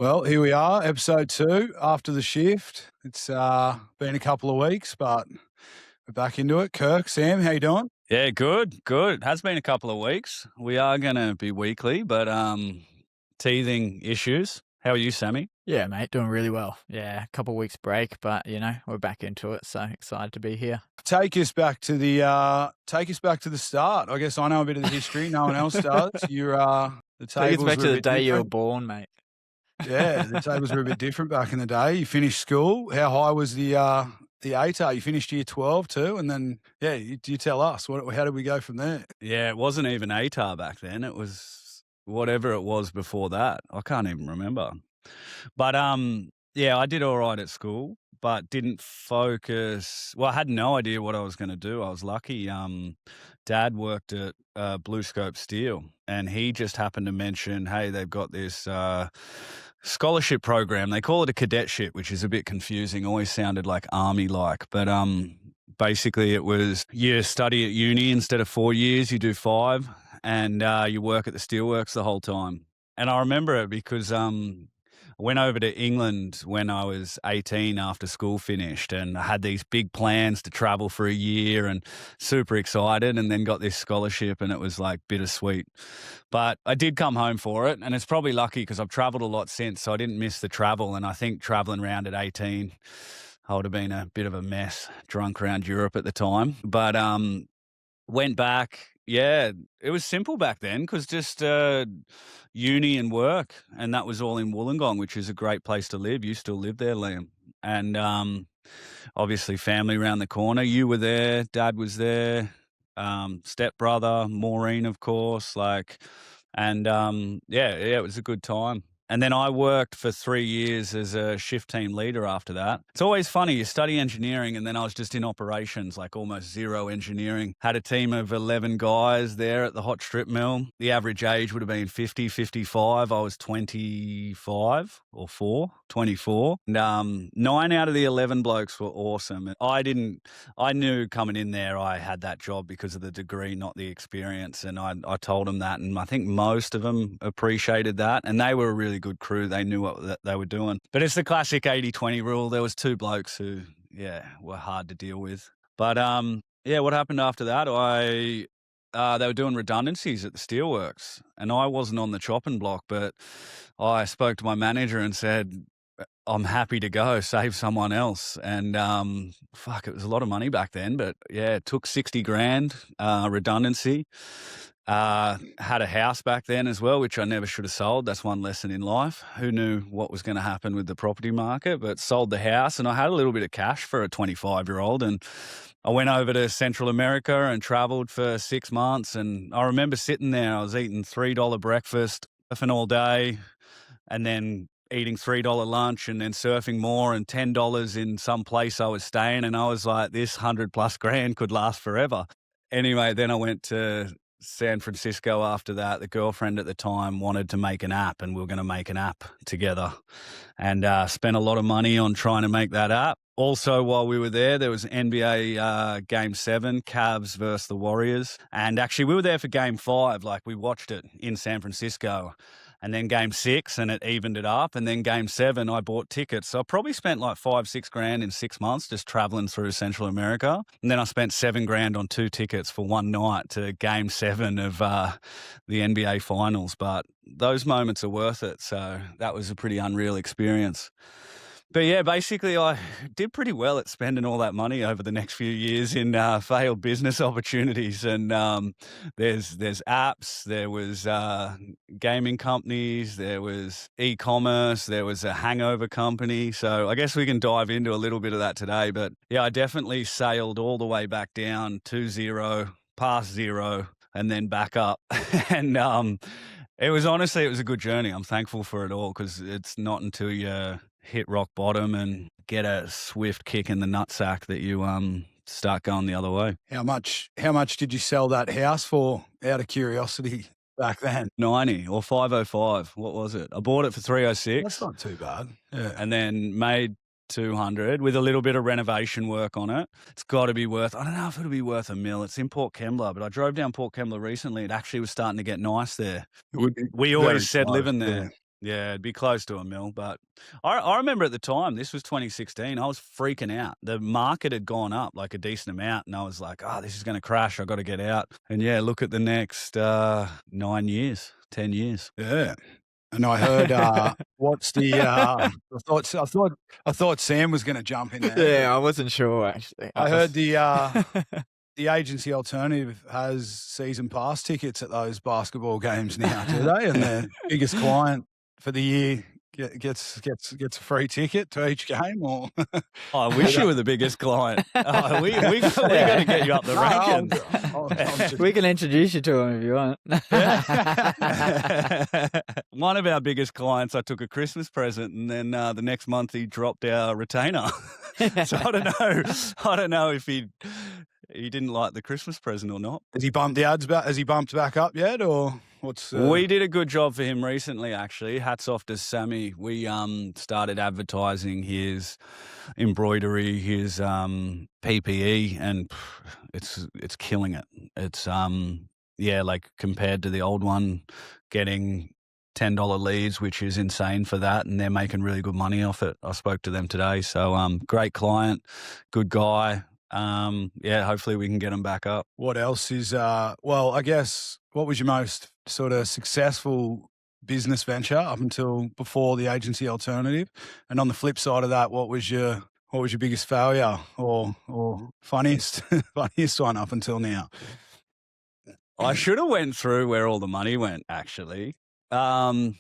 Well, here we are, episode 2 after the shift. It's been a couple of weeks, but we're back into it. Kirk, Sam, how you doing? Yeah, good, good. It has been a couple of weeks. We are gonna be weekly, but teething issues. How are you, Sammy? Yeah, mate, doing really well. Yeah, a couple weeks break, but we're back into it. So excited to be here. Take us back to the start. I guess I know a bit of the history. No one else does. The Take us tables back were to a the bit day you were different. born, mate. Yeah, the tables were a bit different back in the day. You finished school. How high was the ATAR? You finished year 12 too, and then you tell us how did we go from there? Yeah, it wasn't even ATAR back then. It was whatever it was before that. I can't even remember. But yeah, I did all right at school, but didn't focus. Well, I had no idea what I was going to do. I was lucky. Dad worked at BlueScope Steel, and he just happened to mention, hey, they've got this scholarship program. They call it a cadetship, which is a bit confusing. Always sounded like army-like, but basically it was you study at uni instead of 4 years, you do 5, and you work at the steelworks the whole time. And I remember it because I went over to England when I was 18 after school finished, and I had these big plans to travel for a year and super excited, and then got this scholarship, and it was like bittersweet. But I did come home for it, and it's probably lucky because I've traveled a lot since, so I didn't miss the travel. And I think traveling around at 18, I would have been a bit of a mess, drunk around Europe at the time. But went back. Yeah, it was simple back then because just uni and work, and that was all in Wollongong, which is a great place to live. You still live there, Liam, and obviously family around the corner. You were there, Dad was there, stepbrother, Maureen, of course, and yeah, it was a good time. And then I worked for 3 years as a shift team leader after that. It's always funny. You study engineering, and then I was just in operations, like almost zero engineering. Had a team of 11 guys there at the hot strip mill. The average age would have been 50, 55. I was 25 or 24. And 9 out of the 11 blokes were awesome. I knew coming in there I had that job because of the degree, not the experience. And I told them that, and I think most of them appreciated that. And they were a really good crew. They knew what they were doing. But it's the classic 80-20 rule. There was 2 blokes who, were hard to deal with. But what happened after that? They were doing redundancies at the steelworks, and I wasn't on the chopping block, but I spoke to my manager and said, I'm happy to go save someone else. And it was a lot of money back then, but yeah, it took 60 grand redundancy. Had a house back then as well, which I never should have sold. That's one lesson in life. Who knew what was going to happen with the property market? But sold the house, and I had a little bit of cash for a 25-year-old. And I went over to Central America and traveled for 6 months. And I remember sitting there, I was eating $3 breakfast, surfing all day, and then eating $3 lunch, and then surfing more, and $10 in some place I was staying. And I was like, this 100+ grand could last forever. Anyway, then I went to San Francisco after that. The girlfriend at the time wanted to make an app, and we were going to make an app together, and spent a lot of money on trying to make that app. Also, while we were there was NBA Game 7, Cavs versus the Warriors. And actually, we were there for Game 5. Like, we watched it in San Francisco. And then Game 6, and it evened it up. And then Game 7, I bought tickets. So I probably spent like 5-6 grand in 6 months just traveling through Central America. And then I spent 7 grand on 2 tickets for one night to Game 7 of the NBA Finals. But those moments are worth it. So that was a pretty unreal experience. But yeah, basically I did pretty well at spending all that money over the next few years in failed business opportunities. And there's apps, there was gaming companies, there was ecommerce, there was a hangover company. So I guess we can dive into a little bit of that today. But yeah, I definitely sailed all the way back down to zero, past zero, and then back up. And it was a good journey. I'm thankful for it all, because it's not until you hit rock bottom and get a swift kick in the nutsack that you start going the other way. How much did you sell that house for, out of curiosity, back then? 90 or 505. What was it? I bought it for 306. That's not too bad. Yeah. And then made 200 with a little bit of renovation work on it. It's got to be worth, I don't know if it'll be worth $1 million. It's in Port Kembla, but I drove down Port Kembla recently. It actually was starting to get nice there. It would be We very always said close, living there. yeah. Yeah, it'd be close to $1 million. But I remember at the time, this was 2016, I was freaking out. The market had gone up like a decent amount, and I was like, oh, this is going to crash. I got to get out. And yeah, look at the next 9 years, 10 years. Yeah. And I heard, what's the? I thought Sam was going to jump in there. Yeah, I wasn't sure actually. I heard the agency alternative has season pass tickets at those basketball games now, do they? And the biggest client for the year gets a free ticket to each game, or I wish you were the biggest client. We got to get you up the rankings. We can introduce you to him if you want. One of our biggest clients, I took a Christmas present, and then the next month he dropped our retainer. So I don't know if he didn't like the Christmas present or not. Has he bumped the ads back? Has he bumped back up yet, or what's? We did a good job for him recently, actually. Hats off to Sammy. We started advertising his embroidery, his PPE, and it's killing it. It's like compared to the old one, getting $10 leads, which is insane for that, and they're making really good money off it. I spoke to them today, so great client, good guy. Hopefully we can get them back up. What else is? Well, I guess what was your most sort of successful business venture up until before the agency alternative? And on the flip side of that, what was your biggest failure or funniest one up until now? I should have went through where all the money went, actually. The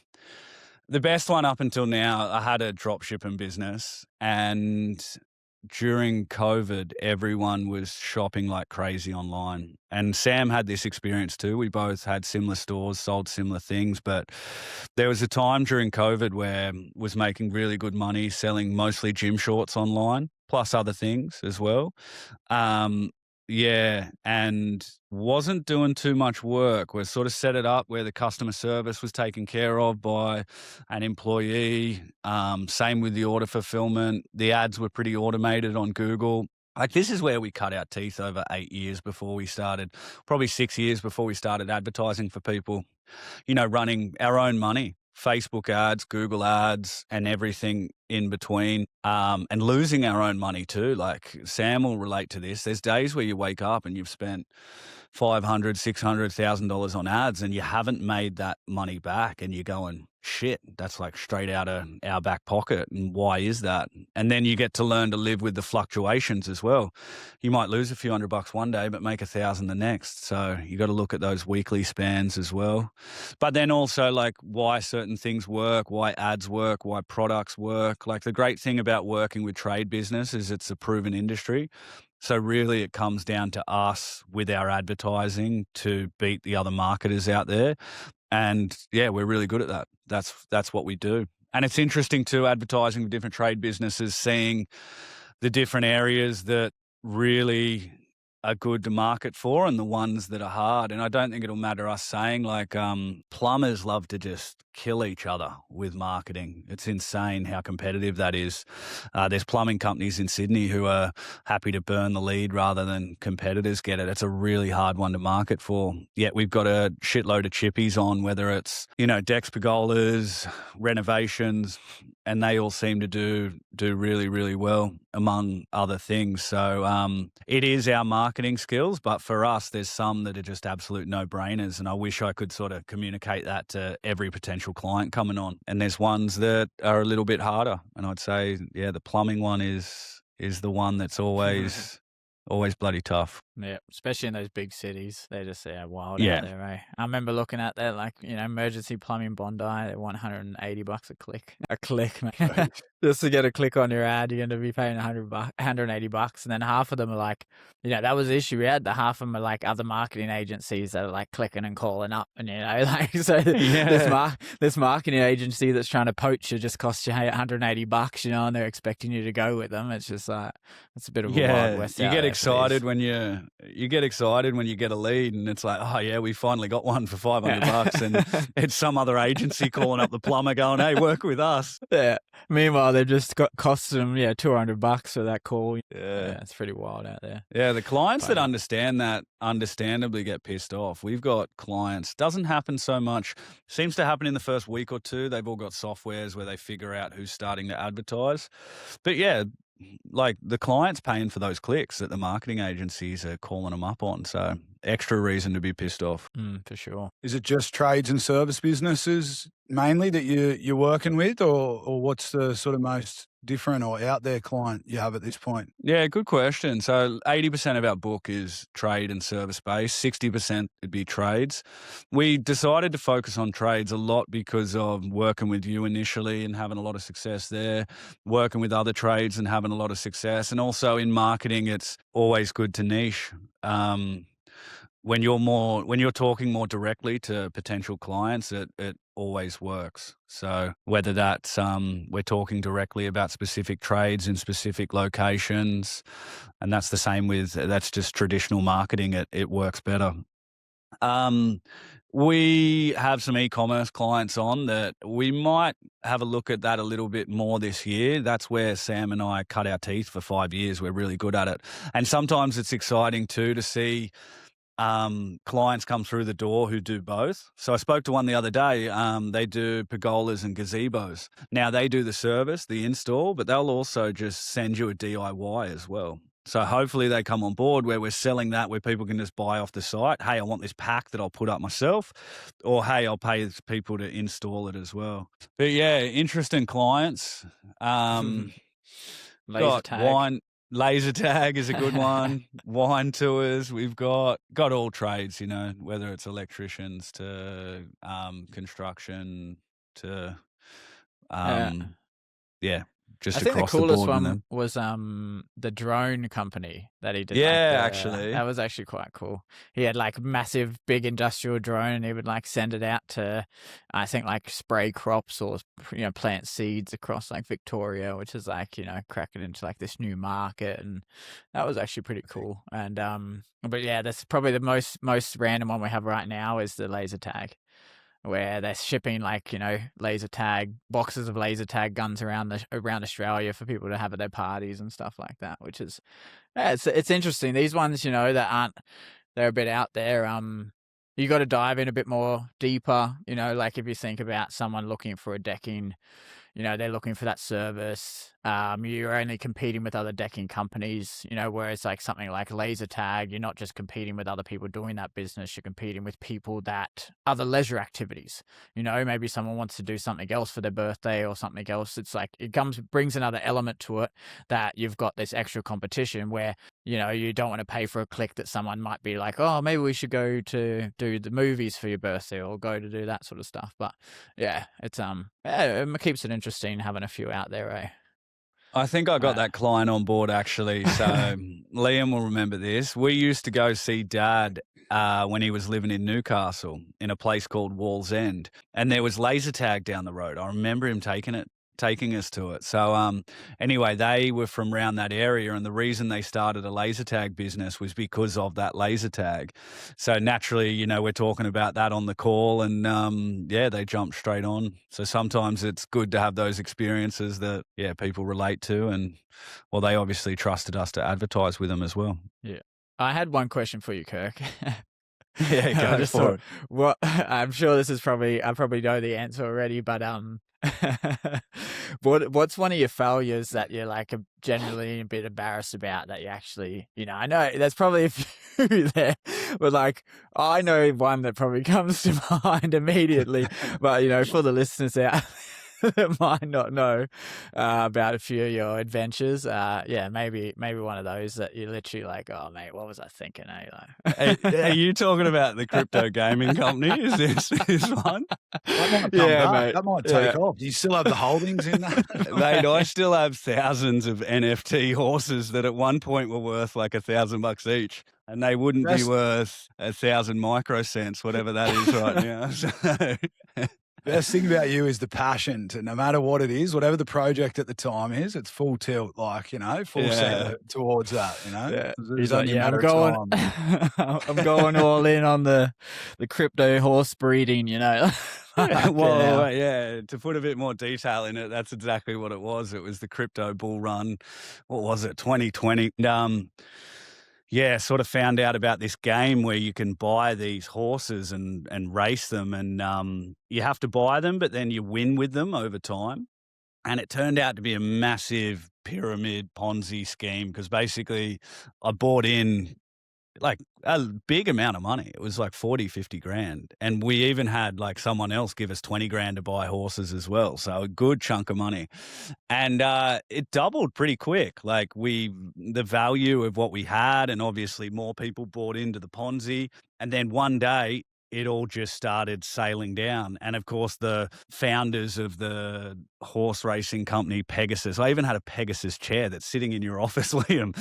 best one up until now, I had a drop shipping business, and during COVID, everyone was shopping like crazy online. And Sam had this experience too. We both had similar stores, sold similar things, but there was a time during COVID where was making really good money selling mostly gym shorts online, plus other things as well. And wasn't doing too much work. We sort of set it up where the customer service was taken care of by an employee. Same with the order fulfillment. The ads were pretty automated on Google. Like, this is where we cut our teeth over 8 years before we started, probably 6 years before we started advertising for people, running our own money. Facebook ads, Google ads, and everything in between, and losing our own money too. Like, Sam will relate to this. There's days where you wake up and you've spent $500,000, $600,000 on ads and you haven't made that money back, and you're going, shit, that's like straight out of our back pocket. And why is that? And then you get to learn to live with the fluctuations as well. You might lose a few $100 one day, but make $1,000 the next. So you got to look at those weekly spans as well. But then also, like, why certain things work, why ads work, why products work. Like, the great thing about working with trade business is it's a proven industry. So really it comes down to us with our advertising to beat the other marketers out there. And yeah, we're really good at that. That's what we do. And it's interesting too, advertising with different trade businesses, seeing the different areas that really are good to market for and the ones that are hard. And I don't think it'll matter us saying, like, plumbers love to just kill each other with marketing. It's insane how competitive that is. There's plumbing companies in Sydney who are happy to burn the lead rather than competitors get it. It's a really hard one to market for. Yet we've got a shitload of chippies on, whether it's, decks, pergolas, renovations, and they all seem to do really, really well, among other things. So it is our marketing skills, but for us, there's some that are just absolute no-brainers, and I wish I could sort of communicate that to every potential client coming on. And there's ones that are a little bit harder, and I'd say, the plumbing one is the one that's always bloody tough. Yeah, especially in those big cities. They're just wild Yeah. out there, eh? I remember looking at that, like, emergency plumbing Bondi, they want $180 a click. A click, man. Just to get a click on your ad, you're going to be paying $180. And then half of them are like, that was the issue we had. The half of them are like other marketing agencies that are like clicking and calling up. And, so this marketing agency that's trying to poach you just costs you $180, and they're expecting you to go with them. It's just like, it's a bit of a Wild West. You get excited when you get excited when you get a lead, and it's like, oh yeah, we finally got one for $500, and it's some other agency calling up the plumber going, hey, work with us. Yeah. Meanwhile, they've just cost them $200 for that call. Yeah, it's pretty wild out there. Yeah, the clients that understand that understandably get pissed off. We've got clients, doesn't happen so much, seems to happen in the first week or two. They've all got softwares where they figure out who's starting to advertise. But yeah, like the client's paying for those clicks that the marketing agencies are calling them up on. So extra reason to be pissed off. For sure. Is it just trades and service businesses mainly that you're working with, or what's the sort of most different or out there client you have at this point? Yeah, good question. So 80% of our book is trade and service based, 60% would be trades. We decided to focus on trades a lot because of working with you initially and having a lot of success there, working with other trades and having a lot of success. And also in marketing, it's always good to niche. When you're talking more directly to potential clients, it always works. So whether that's we're talking directly about specific trades in specific locations, and that's the same with that's just traditional marketing. It works better. We have some e-commerce clients on that we might have a look at that a little bit more this year. That's where Sam and I cut our teeth for 5 years. We're really good at it. And sometimes it's exciting too to see clients come through the door who do both. So I spoke to one the other day. They do pergolas and gazebos. Now they do the service, the install, but they'll also just send you a DIY as well. So hopefully they come on board where we're selling that, where people can just buy off the site. Hey, I want this pack that I'll put up myself, or hey, I'll pay people to install it as well. But yeah, interesting clients. Laser Got tag. wine. Laser tag is a good one. Wine tours. We've got all trades, whether it's electricians to construction to just I think across the coolest the board. one was the drone company that he did. Yeah, actually. That was actually quite cool. He had like massive, big industrial drone, and he would like send it out to, I think, like spray crops or plant seeds across like Victoria, which is like cracking into like this new market, and that was actually pretty cool. And but yeah, that's probably the most random one we have right now is the laser tag, where they're shipping like laser tag boxes of laser tag guns around Australia for people to have at their parties and stuff like that, which is it's interesting. These ones that they're a bit out there. You got to dive in a bit more deeper. Like if you think about someone looking for a decking, they're looking for that service. You're only competing with other decking companies, whereas like something like laser tag, you're not just competing with other people doing that business, you're competing with people that other leisure activities. Maybe someone wants to do something else for their birthday or something else. It's like brings another element to it, that you've got this extra competition where you don't want to pay for a click that someone might be like, oh, maybe we should go to do the movies for your birthday or go to do that sort of stuff. But yeah, it's it keeps it interesting having a few out there, eh? I think I got that client on board actually. So Liam will remember this. We used to go see Dad when he was living in Newcastle in a place called Wall's End, and there was laser tag down the road. I remember him taking us to it. So anyway, they were from around that area, and the reason they started a laser tag business was because of that laser tag. So naturally, we're talking about that on the call, and they jumped straight on. So sometimes it's good to have those experiences that people relate to, and well, they obviously trusted us to advertise with them as well. Yeah. I had one question for you, Kirk. Yeah, go for it. Well, I'm sure this is I probably know the answer already, but what's one of your failures that you're like generally a bit embarrassed about that you actually, I know there's probably a few there, but like I know one that probably comes to mind immediately, but for the listeners out that might not know about a few of your adventures, maybe one of those that you're literally like, oh mate, what was I thinking? Are you talking about the crypto gaming company? Is this one? That might take off. Do you still have the holdings in that? Mate, I still have thousands of NFT horses that at one point were worth like $1,000 each, and they wouldn't be worth 1,000 microcents, whatever that is right now. So Best thing about you is the passion to no matter what it is, whatever the project at the time is, it's full tilt, like, full set towards that, Yeah. It's He's like, only a yeah, I'm matter of going, time. I'm going all in on the crypto horse breeding, Fucking Well, hell. yeah, to put a bit more detail in it, that's exactly what it was. It was the crypto bull run. What was it, 2020? Yeah, sort of found out about this game where you can buy these horses and race them, and you have to buy them, but then you win with them over time. And it turned out to be a massive pyramid Ponzi scheme because basically I bought in like a big amount of money. It was like 40, 50 grand. And we even had like someone else give us 20 grand to buy horses as well. So a good chunk of money. And it doubled pretty quick. Like the value of what we had, and obviously more people bought into the Ponzi. And then one day it all just started sailing down. And of course, the founders of the horse racing company, Pegasus, I even had a Pegasus chair that's sitting in your office, Liam.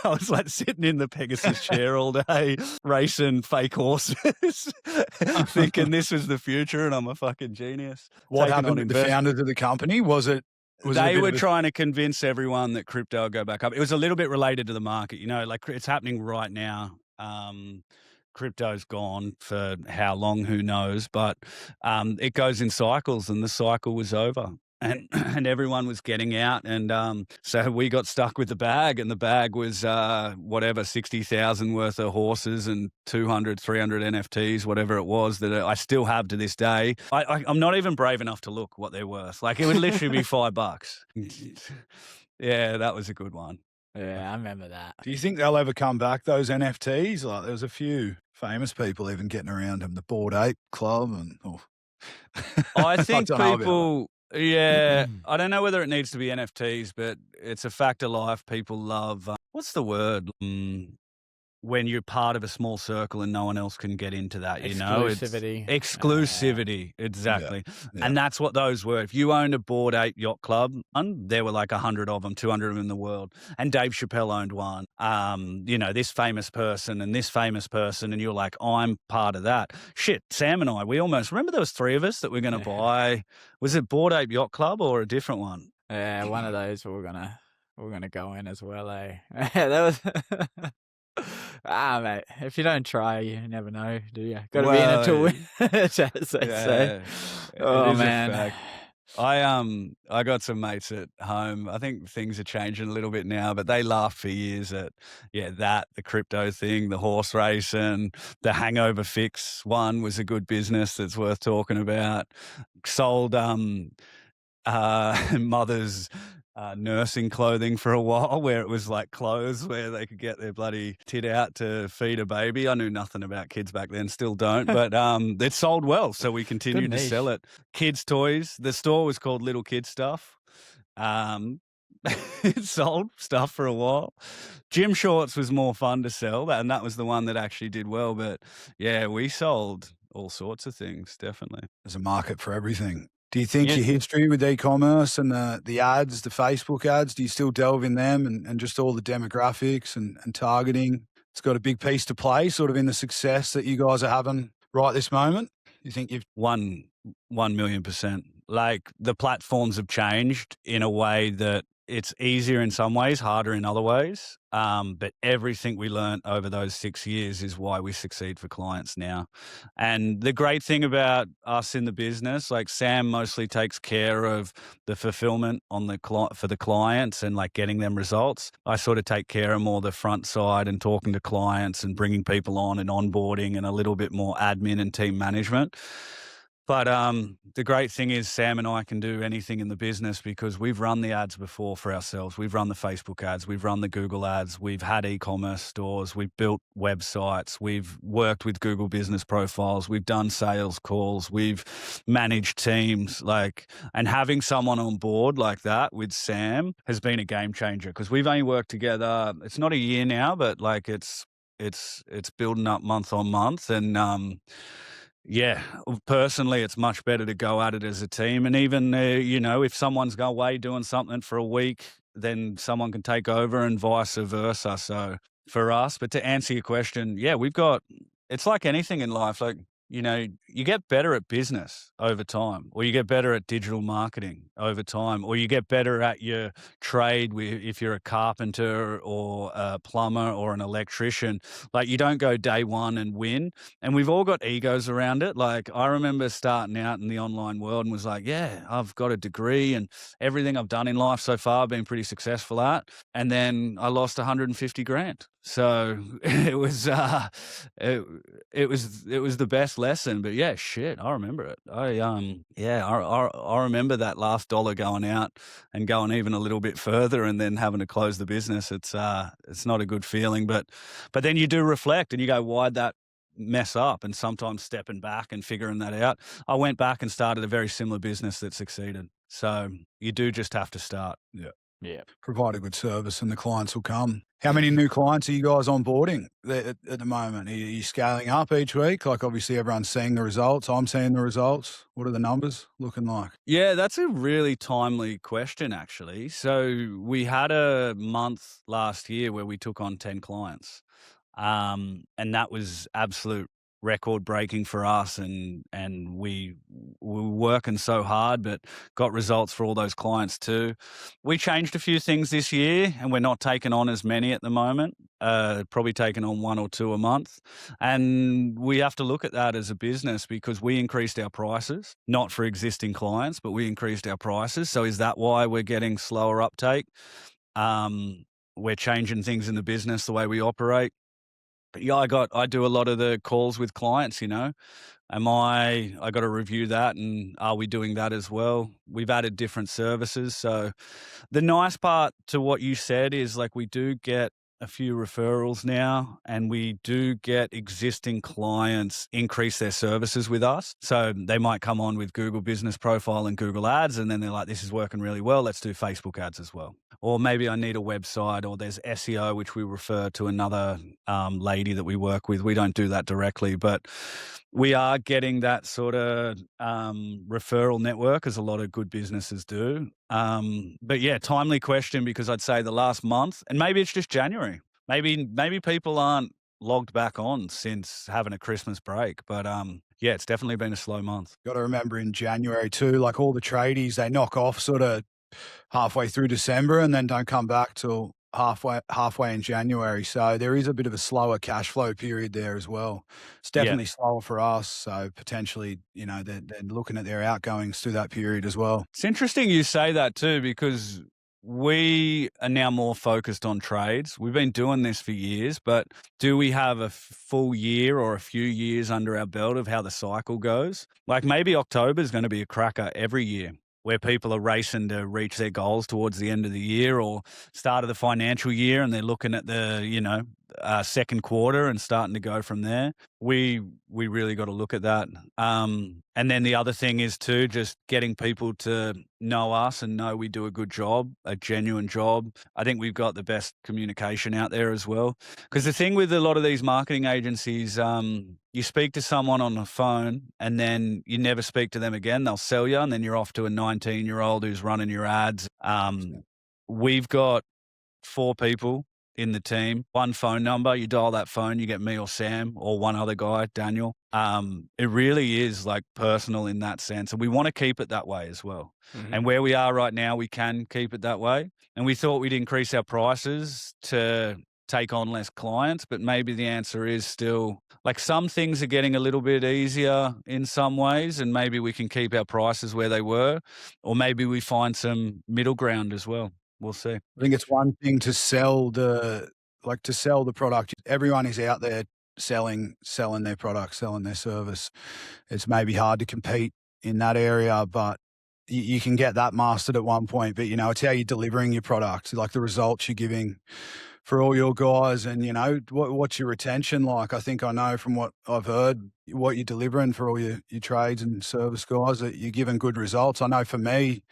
I was like sitting in the Pegasus chair all day, racing fake horses, thinking this was the future and I'm a fucking genius. What Taking happened on with the investment. founders of the company? Was it a They bit were of a- trying to convince everyone that crypto would go back up. It was a little bit related to the market, like it's happening right now. Crypto's gone for how long, who knows, but it goes in cycles, and the cycle was over. And and everyone was getting out, and so we got stuck with the bag, and the bag was whatever, 60,000 worth of horses and 200, 300 NFTs, whatever it was, that I still have to this day. I'm not even brave enough to look what they're worth. Like it would literally be $5. Yeah, that was a good one. Yeah, I remember that. Do you think they'll ever come back, those NFTs? Like there was a few famous people even getting around them, the Bored Ape Club and I think don't know about people, yeah, I don't know whether it needs to be NFTs, but it's a fact of life. People love, what's the word? When you're part of a small circle and no one else can get into that, Exclusivity. It's exclusivity, exactly. Yeah. And that's what those were. If you owned a Bored Ape Yacht Club, there were like 100 of them, 200 of them in the world. And Dave Chappelle owned one. This famous person and this famous person, and you're like, I'm part of that. Shit, Sam and I, we almost, remember there was 3 of us that were going to buy, was it Bored Ape Yacht Club or a different one? Yeah, one of those we're gonna go in as well, eh? That was mate. If you don't try, you never know, do you? Got to be in it to win, as they say. Oh man, I got some mates at home. I think things are changing a little bit now, but they laughed for years at the crypto thing, the horse race, and the hangover fix one was a good business that's worth talking about. Sold mother's nursing clothing for a while, where it was like clothes where they could get their bloody tit out to feed a baby. I knew nothing about kids back then, still don't, but it sold well, so we continued to sell it. Kids' toys. The store was called Little Kid Stuff. It sold stuff for a while. Gym shorts was more fun to sell, and that was the one that actually did well. But yeah, we sold all sorts of things, definitely. There's a market for everything. Do you think your history with e-commerce and the ads, the Facebook ads, do you still delve in them and just all the demographics and targeting? It's got a big piece to play sort of in the success that you guys are having right this moment? You think you've 1,000,000%. Like the platforms have changed in a way that it's easier in some ways, harder in other ways. But everything we learned over those 6 years is why we succeed for clients now. And the great thing about us in the business, like Sam mostly takes care of the fulfillment on for the clients and like getting them results. I sort of take care of more the front side and talking to clients and bringing people on and onboarding and a little bit more admin and team management. But the great thing is Sam and I can do anything in the business because we've run the ads before for ourselves. We've run the Facebook ads. We've run the Google ads. We've had e-commerce stores. We've built websites. We've worked with Google business profiles. We've done sales calls. We've managed teams. And having someone on board like that with Sam has been a game changer because we've only worked together. It's not a year now, but it's building up month on month. And yeah, personally, it's much better to go at it as a team. And even, if someone's away doing something for a week, then someone can take over and vice versa. So for us, but to answer your question, yeah, it's like anything in life. Like you get better at business over time, or you get better at digital marketing over time, or you get better at your trade if you're a carpenter or a plumber or an electrician. Like, you don't go day one and win. And we've all got egos around it. Like, I remember starting out in the online world and was like, yeah, I've got a degree and everything I've done in life so far I've been pretty successful at. And then I lost 150 grand. So it was it was the best lesson. But yeah, shit, I remember it. I remember that last dollar going out and going even a little bit further and then having to close the business. It's not a good feeling, but then you do reflect and you go, why'd that mess up? And sometimes stepping back and figuring that out. I went back and started a very similar business that succeeded. So you do just have to start. Yeah. Provide a good service and the clients will come. How many new clients are you guys onboarding at the moment? Are you scaling up each week? Like, obviously everyone's seeing the results. I'm seeing the results. What are the numbers looking like? Yeah, that's a really timely question, actually. So we had a month last year where we took on 10 clients. And that was absolute record breaking for us. And we were working so hard, but got results for all those clients too. We changed a few things this year and we're not taking on as many at the moment, probably taking on 1 or 2 a month. And we have to look at that as a business because we increased our prices, not for existing clients, but we increased our prices. So is that why we're getting slower uptake? We're changing things in the business, the way we operate. Yeah, I do a lot of the calls with clients, I got to review that, and are we doing that as well? We've added different services. So the nice part to what you said is, like, we do get a few referrals now, and we do get existing clients increase their services with us. So they might come on with Google Business Profile and Google Ads, and then they're like, this is working really well. Let's do Facebook ads as well. Or maybe I need a website, or there's SEO, which we refer to another lady that we work with. We don't do that directly, but we are getting that sort of referral network, as a lot of good businesses do. But yeah, timely question, because I'd say the last month, and maybe it's just January. Maybe people aren't logged back on since having a Christmas break. But yeah, it's definitely been a slow month. Got to remember in January too, like all the tradies, they knock off sort of halfway through December and then don't come back till halfway in January. So there is a bit of a slower cash flow period there as well. It's definitely slower for us. So potentially, they're looking at their outgoings through that period as well. It's interesting you say that too, because we are now more focused on trades. We've been doing this for years, but do we have a full year or a few years under our belt of how the cycle goes? Like, maybe October is going to be a cracker every year, where people are racing to reach their goals towards the end of the year or start of the financial year, and they're looking at the, second quarter and starting to go from there. We really got to look at that. And then the other thing is too, just getting people to know us and know we do a good job, a genuine job. I think we've got the best communication out there as well. Because the thing with a lot of these marketing agencies, you speak to someone on the phone and then you never speak to them again. They'll sell you, and then you're off to a 19-year-old who's running your ads. We've got 4 people in the team, 1 phone number. You dial that phone, you get me or Sam or one other guy, Daniel. It really is like personal in that sense. And we want to keep it that way as well. Mm-hmm. And where we are right now, we can keep it that way. And we thought we'd increase our prices to take on less clients, but maybe the answer is still, like, some things are getting a little bit easier in some ways, and maybe we can keep our prices where they were, or maybe we find some middle ground as well. We'll see. I think it's one thing to sell the product. Everyone is out there selling their product, selling their service. It's maybe hard to compete in that area, but you can get that mastered at one point. But, it's how you're delivering your product, like the results you're giving for all your guys, and, what's your retention like? I think I know from what I've heard, what you're delivering for all your trades and service guys, that you're giving good results. I know for me,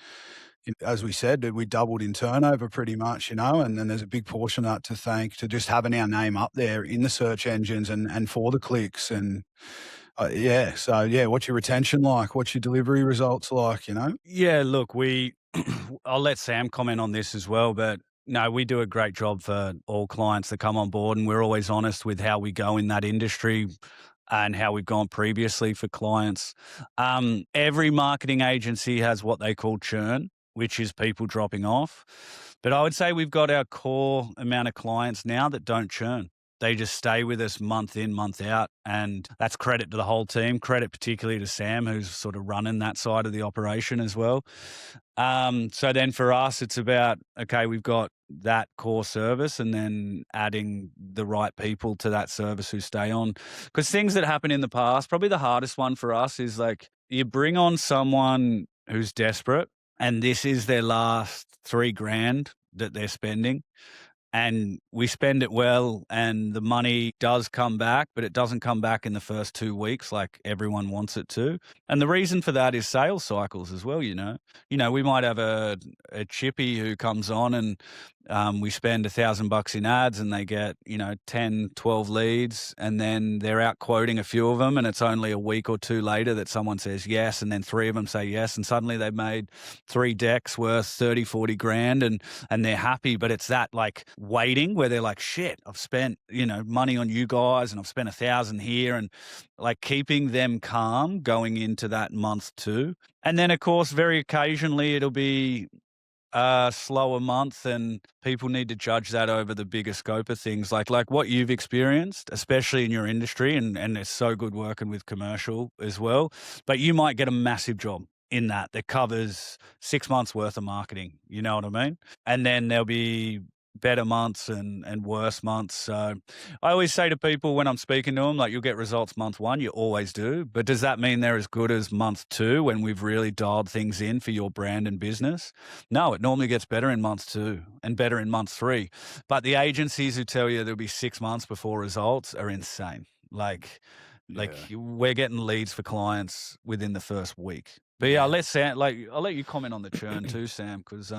as we said, we doubled in turnover pretty much, and then there's a big portion of that to thank to just having our name up there in the search engines and for the clicks. And what's your retention like? What's your delivery results like, Yeah, look, I'll let Sam comment on this as well, but no, we do a great job for all clients that come on board, and we're always honest with how we go in that industry. and how we've gone previously for clients. Every marketing agency has what they call churn, which is people dropping off. But I would say we've got our core amount of clients now that don't churn. They just stay with us month in, month out. And that's credit to the whole team, credit particularly to Sam, who's sort of running that side of the operation as well. So then for us, it's about, okay, we've got that core service and then adding the right people to that service who stay on. Because things that happen in the past, probably the hardest one for us is like you bring on someone who's desperate and this is their last $3,000 that they're spending. And we spend it well and the money does come back, but it doesn't come back in the first 2 weeks like everyone wants it to. And the reason for that is sales cycles as well, you know. We might have a chippy who comes on and we spend $1,000 in ads and they get, 10, 12 leads and then they're out quoting a few of them and it's only a week or two later that someone says yes and then 3 of them say yes and suddenly they've made 3 decks worth 30, 40 grand and they're happy. But it's that like waiting where they're like, shit, I've spent, money on you guys and I've spent 1,000 here, and like keeping them calm going into that month 2. And then of course, very occasionally it'll be a slower month and people need to judge that over the bigger scope of things like what you've experienced, especially in your industry. And it's so good working with commercial as well, but you might get a massive job in that covers 6 months worth of marketing. You know what I mean? And then there'll be better months and worse months. So I always say to people when I'm speaking to them, like, you'll get results month 1, you always do. But does that mean they're as good as month 2 when we've really dialed things in for your brand and business? No, it normally gets better in month 2 and better in month 3. But the agencies who tell you there'll be 6 months before results are insane. Like we're getting leads for clients within the first week. But yeah, I'll let you comment on the churn too, Sam, because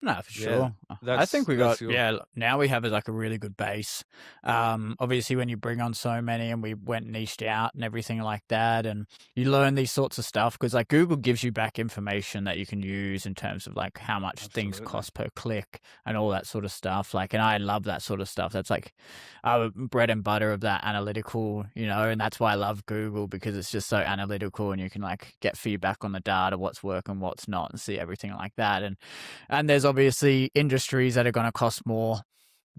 No, for sure. I that's think we that's got, your now we have like a really good base. Obviously when you bring on so many and we went niched out and everything like that, and you learn these sorts of stuff because like Google gives you back information that you can use in terms of like how much things Absolutely. cost per click and all that sort of stuff. Like, and I love that sort of stuff. That's like our bread and butter of that analytical, and that's why I love Google, because it's just so analytical and you can like get feedback on the data, what's working, what's not, and see everything like that. And there's obviously industries that are going to cost more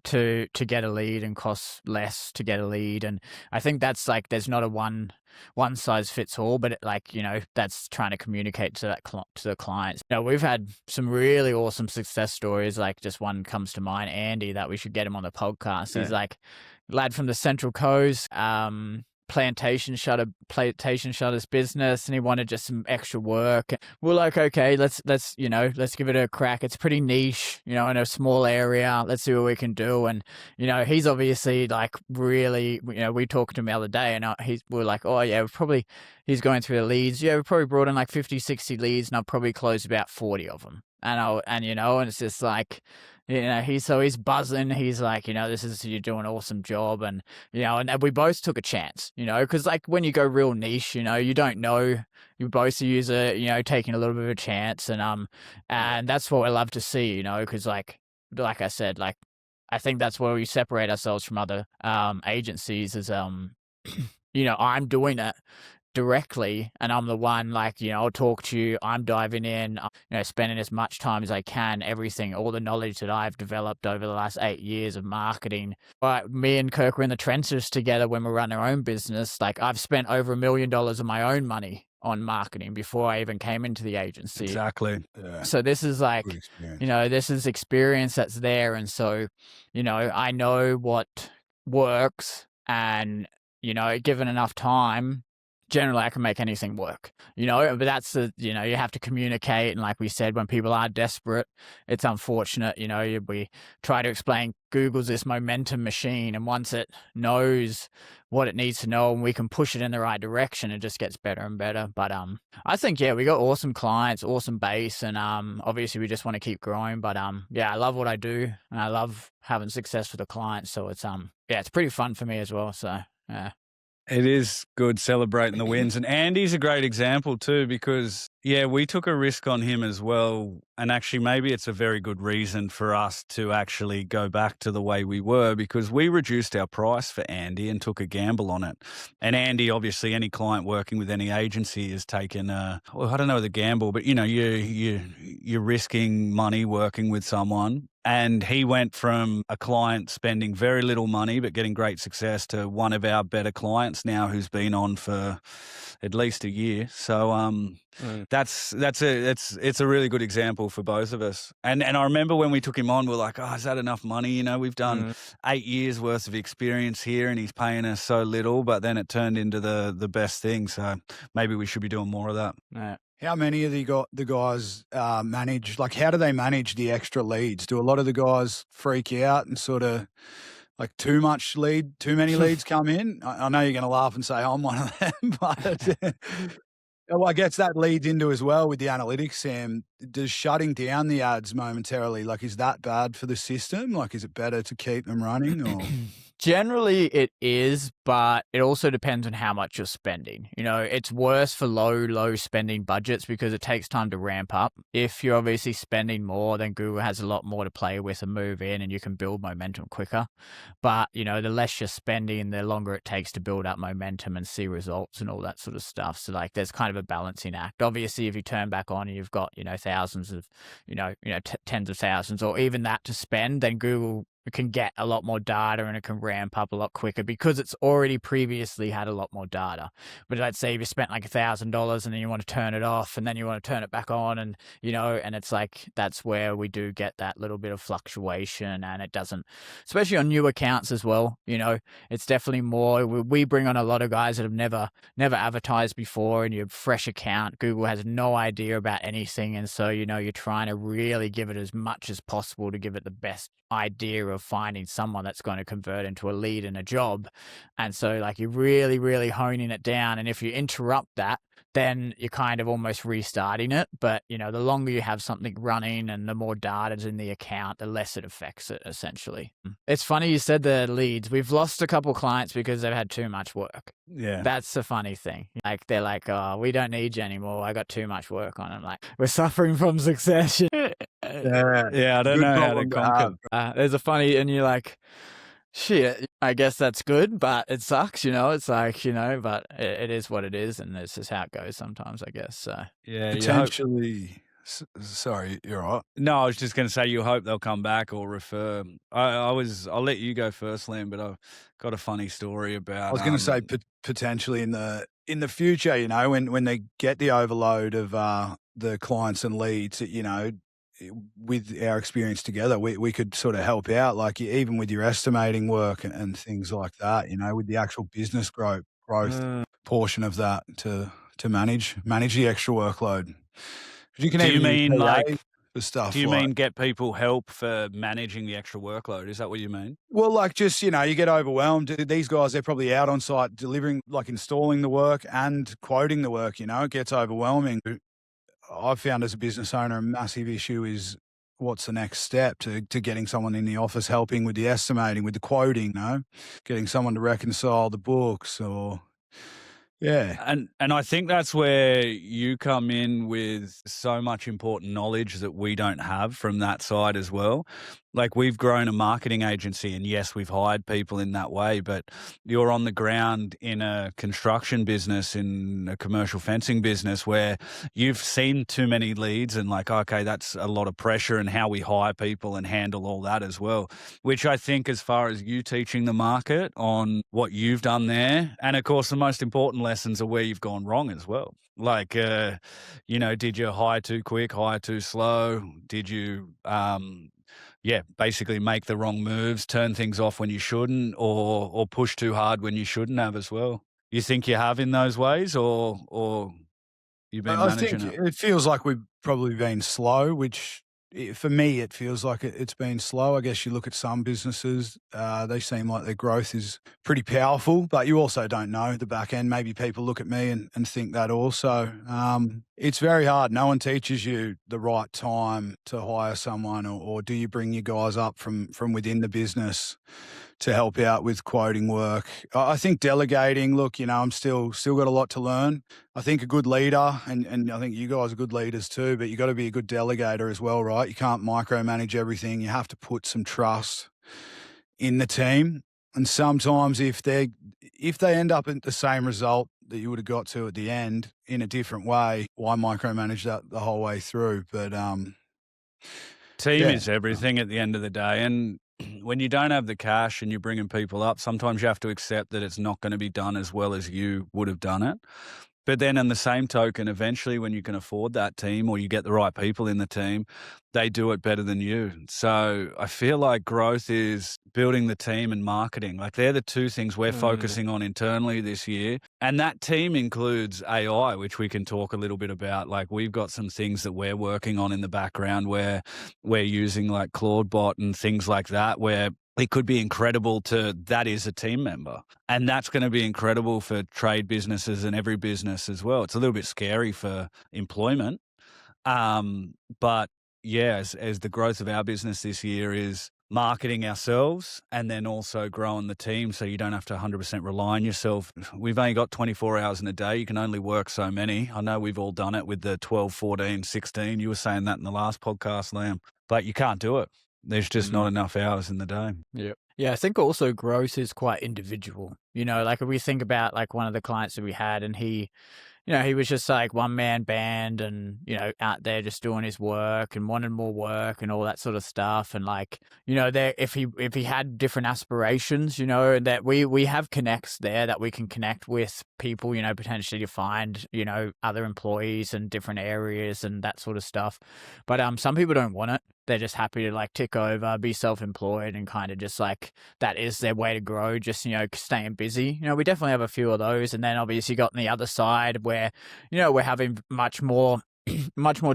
to get a lead and cost less to get a lead. And I think that's like, there's not a one size fits all, but that's trying to communicate to the clients. We've had some really awesome success stories. Like, just one comes to mind, Andy, that we should get him on the podcast. Yeah. He's like lad from the Central Coast, plantation shutters business, and he wanted just some extra work. We're like, okay, let's give it a crack. It's pretty niche, in a small area. Let's see what we can do. And he's obviously like really, we talked to him the other day, and we're like, oh yeah, he's going through the leads. Yeah, we probably brought in like 50, 60 leads, and I've probably closed about 40 of them. And it's just like, he's buzzing. He's like, you're doing an awesome job. And, and we both took a chance, because like when you go real niche, you don't know, you both use taking a little bit of a chance. And that's what I love to see, because like I said, like, I think that's where we separate ourselves from other agencies is, I'm doing it directly, and I'm the one, like, I'll talk to you, I'm diving in, spending as much time as I can, everything, all the knowledge that I've developed over the last 8 years of marketing. But me and Kirk were in the trenches together when we run our own business. Like, I've spent over $1 million of my own money on marketing before I even came into the agency. Exactly. Yeah. So this is like, Good experience. this is experience that's there. And so, I know what works, and, given enough time, generally I can make anything work, but that's you have to communicate. And like we said, when people are desperate, it's unfortunate, we try to explain Google's this momentum machine, and once it knows what it needs to know and we can push it in the right direction, it just gets better and better. But I think, we got awesome clients, awesome base, and obviously we just want to keep growing. But I love what I do, and I love having success with the clients. So it's it's pretty fun for me as well. So yeah. It is good celebrating the wins. And Andy's a great example too, because, yeah, we took a risk on him as well. And actually, maybe it's a very good reason for us to actually go back to the way we were, because we reduced our price for Andy and took a gamble on it. And Andy, obviously, any client working with any agency is taking well, I don't know the gamble, but, you're risking money working with someone. And he went from a client spending very little money but getting great success to one of our better clients now, who's been on for at least a year. So it's a really good example for both of us. And I remember when we took him on, we're like, oh, is that enough money? We've done 8 years worth of experience here, and he's paying us so little. But then it turned into the best thing. So maybe we should be doing more of that. Yeah. How many of the guys manage, like, how do they manage the extra leads? Do a lot of the guys freak out and sort of like too many leads come in? I know you're going to laugh and say I'm one of them, but well, I guess that leads into as well with the analytics, Sam. Does shutting down the ads momentarily, like, is that bad for the system? Like, is it better to keep them running or? Generally, it is, but it also depends on how much you're spending. It's worse for low spending budgets because it takes time to ramp up. If you're obviously spending more, then Google has a lot more to play with and move in, and you can build momentum quicker. But, the less you're spending, the longer it takes to build up momentum and see results and all that sort of stuff. So, like, there's kind of a balancing act. Obviously, if you turn back on and you've got, thousands of, tens of thousands or even that to spend, then Google can get a lot more data and it can ramp up a lot quicker because it's already previously had a lot more data. But let's say if you spent like $1,000 and then you want to turn it off and then you want to turn it back on, and and it's like, that's where we do get that little bit of fluctuation, and it doesn't, especially on new accounts as well. It's definitely more, we bring on a lot of guys that have never advertised before, and you're a fresh account. Google has no idea about anything. And so, you're trying to really give it as much as possible to give it the best idea of finding someone that's going to convert into a lead and a job. And so, like, you're really, really honing it down. And if you interrupt that, then you're kind of almost restarting it. But, the longer you have something running and the more data's in the account, the less it affects it, essentially. It's funny you said the leads. We've lost a couple clients because they've had too much work. Yeah. That's the funny thing. Like, they're like, oh, we don't need you anymore. I got too much work on it. I'm like, we're suffering from success. Yeah, I don't know how to conquer. There's a funny, and you're like, shit, I guess that's good, but it sucks, it's like, but it is what it is, and this is how it goes sometimes, I guess. So Yeah, Potentially, sorry, you're right. No, I was just going to say, you hope they'll come back or refer. I'll let you go first, Liam, but I've got a funny story about. I was going to say potentially in the future, when they get the overload of the clients and leads, with our experience together, we could sort of help out, like even with your estimating work and things like that, with the actual business growth portion of that to manage the extra workload. You can do you mean like for stuff? Do you mean get people help for managing the extra workload? Is that what you mean? Well, like, just, you get overwhelmed. These guys, they're probably out on site delivering, like installing the work and quoting the work, it gets overwhelming. I've found as a business owner, a massive issue is what's the next step to getting someone in the office helping with the estimating, with the quoting, getting someone to reconcile the books or. Yeah. And I think that's where you come in with so much important knowledge that we don't have from that side as well. Like, we've grown a marketing agency, and yes, we've hired people in that way, but you're on the ground in a construction business, in a commercial fencing business, where you've seen too many leads and like, okay, that's a lot of pressure, and how we hire people and handle all that as well, which I think, as far as you teaching the market on what you've done there, and of course the most important lessons are where you've gone wrong as well. Like, did you hire too quick, hire too slow? Did you, basically make the wrong moves, turn things off when you shouldn't, or push too hard when you shouldn't have as well? You think you have in those ways, or you've been managing it? I think it feels like we've probably been slow, which for me, it feels like it's been slow. I guess you look at some businesses, they seem like their growth is pretty powerful, but you also don't know the back end. Maybe people look at me and think that also. It's very hard. No one teaches you the right time to hire someone, or do you bring your guys up from within the business to help out with quoting work? I think delegating, look, I'm still got a lot to learn. I think a good leader, and I think you guys are good leaders too, but you got to be a good delegator as well, right? You can't micromanage everything. You have to put some trust in the team. And sometimes if they end up at the same result that you would have got to at the end in a different way, why micromanage that the whole way through? But team is everything at the end of the day. And when you don't have the cash and you're bringing people up, sometimes you have to accept that it's not going to be done as well as you would have done it. But then on the same token, eventually when you can afford that team or you get the right people in the team, they do it better than you. So I feel like growth is building the team and marketing. Like they're the two things we're focusing on internally this year. And that team includes AI, which we can talk a little bit about. Like we've got some things that we're working on in the background where we're using like Claudebot and things like that, where it could be incredible that is a team member. And that's going to be incredible for trade businesses and every business as well. It's a little bit scary for employment. But yeah, as the growth of our business this year is marketing ourselves and then also growing the team so you don't have to 100% rely on yourself. We've only got 24 hours in a day. You can only work so many. I know we've all done it with the 12, 14, 16. You were saying that in the last podcast, Liam. But you can't do it. There's just not enough hours in the day. Yeah, I think also growth is quite individual. Like if we think about like one of the clients that we had and he was just like one man band and, out there just doing his work and wanted more work and all that sort of stuff. And like, if he had different aspirations, that we have connects there that we can connect with people, potentially to find, other employees in different areas and that sort of stuff. But some people don't want it. They're just happy to like tick over, be self-employed and kind of just like that is their way to grow, just, staying busy. We definitely have a few of those. And then obviously you got on the other side where, we're having much more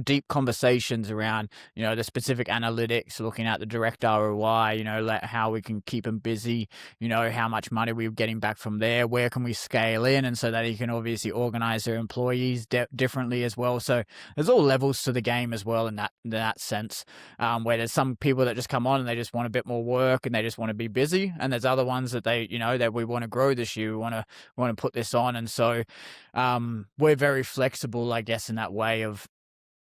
deep conversations around, the specific analytics, looking at the direct ROI, how we can keep them busy, how much money we're getting back from there, where can we scale in, and so that you can obviously organize their employees differently as well. So there's all levels to the game as well in that sense, where there's some people that just come on and they just want a bit more work and they just want to be busy, and there's other ones that they, that we want to grow this year, we want to put this on, and so we're very flexible, I guess, in that way of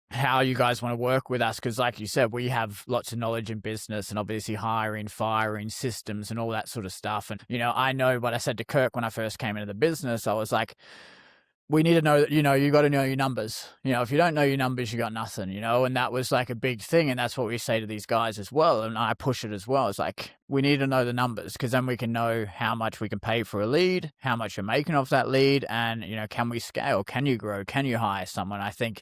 how you guys want to work with us, because like you said, we have lots of knowledge in business and obviously hiring, firing, systems and all that sort of stuff. And I know what I said to Kirk when I first came into the business. I was like, we need to know that, you got to know your numbers. If you don't know your numbers, you got nothing, and that was like a big thing. And that's what we say to these guys as well. And I push it as well. It's like, we need to know the numbers, because then we can know how much we can pay for a lead, how much you're making off that lead. And, can we scale? Can you grow? Can you hire someone? I think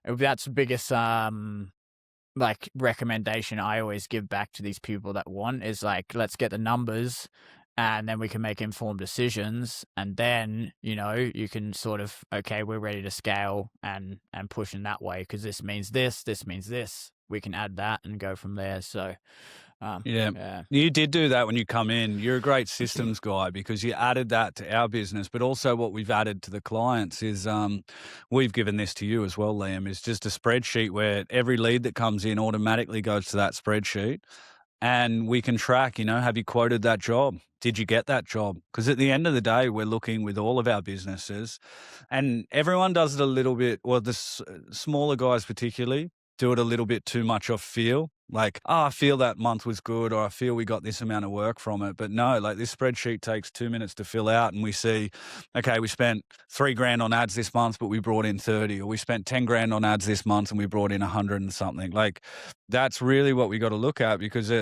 that's the biggest like recommendation I always give back to these people that want is like, let's get the numbers and then we can make informed decisions. And then, you can sort of, okay, we're ready to scale and push in that way, because this means this means this. We can add that and go from there. So yeah, you did do that when you come in. You're a great systems guy because you added that to our business, but also what we've added to the clients is we've given this to you as well, Liam, is just a spreadsheet where every lead that comes in automatically goes to that spreadsheet. And we can track, have you quoted that job? Did you get that job? Because at the end of the day, we're looking with all of our businesses, and everyone does it a little bit, well, the smaller guys particularly do it a little bit too much off feel. Like, I feel that month was good, or I feel we got this amount of work from it. But no, like this spreadsheet takes 2 minutes to fill out, and we see, okay, we spent $3,000 on ads this month, but we brought in 30, or we spent 10 grand on ads this month and we brought in 100 and something. Like, that's really what we got to look at, because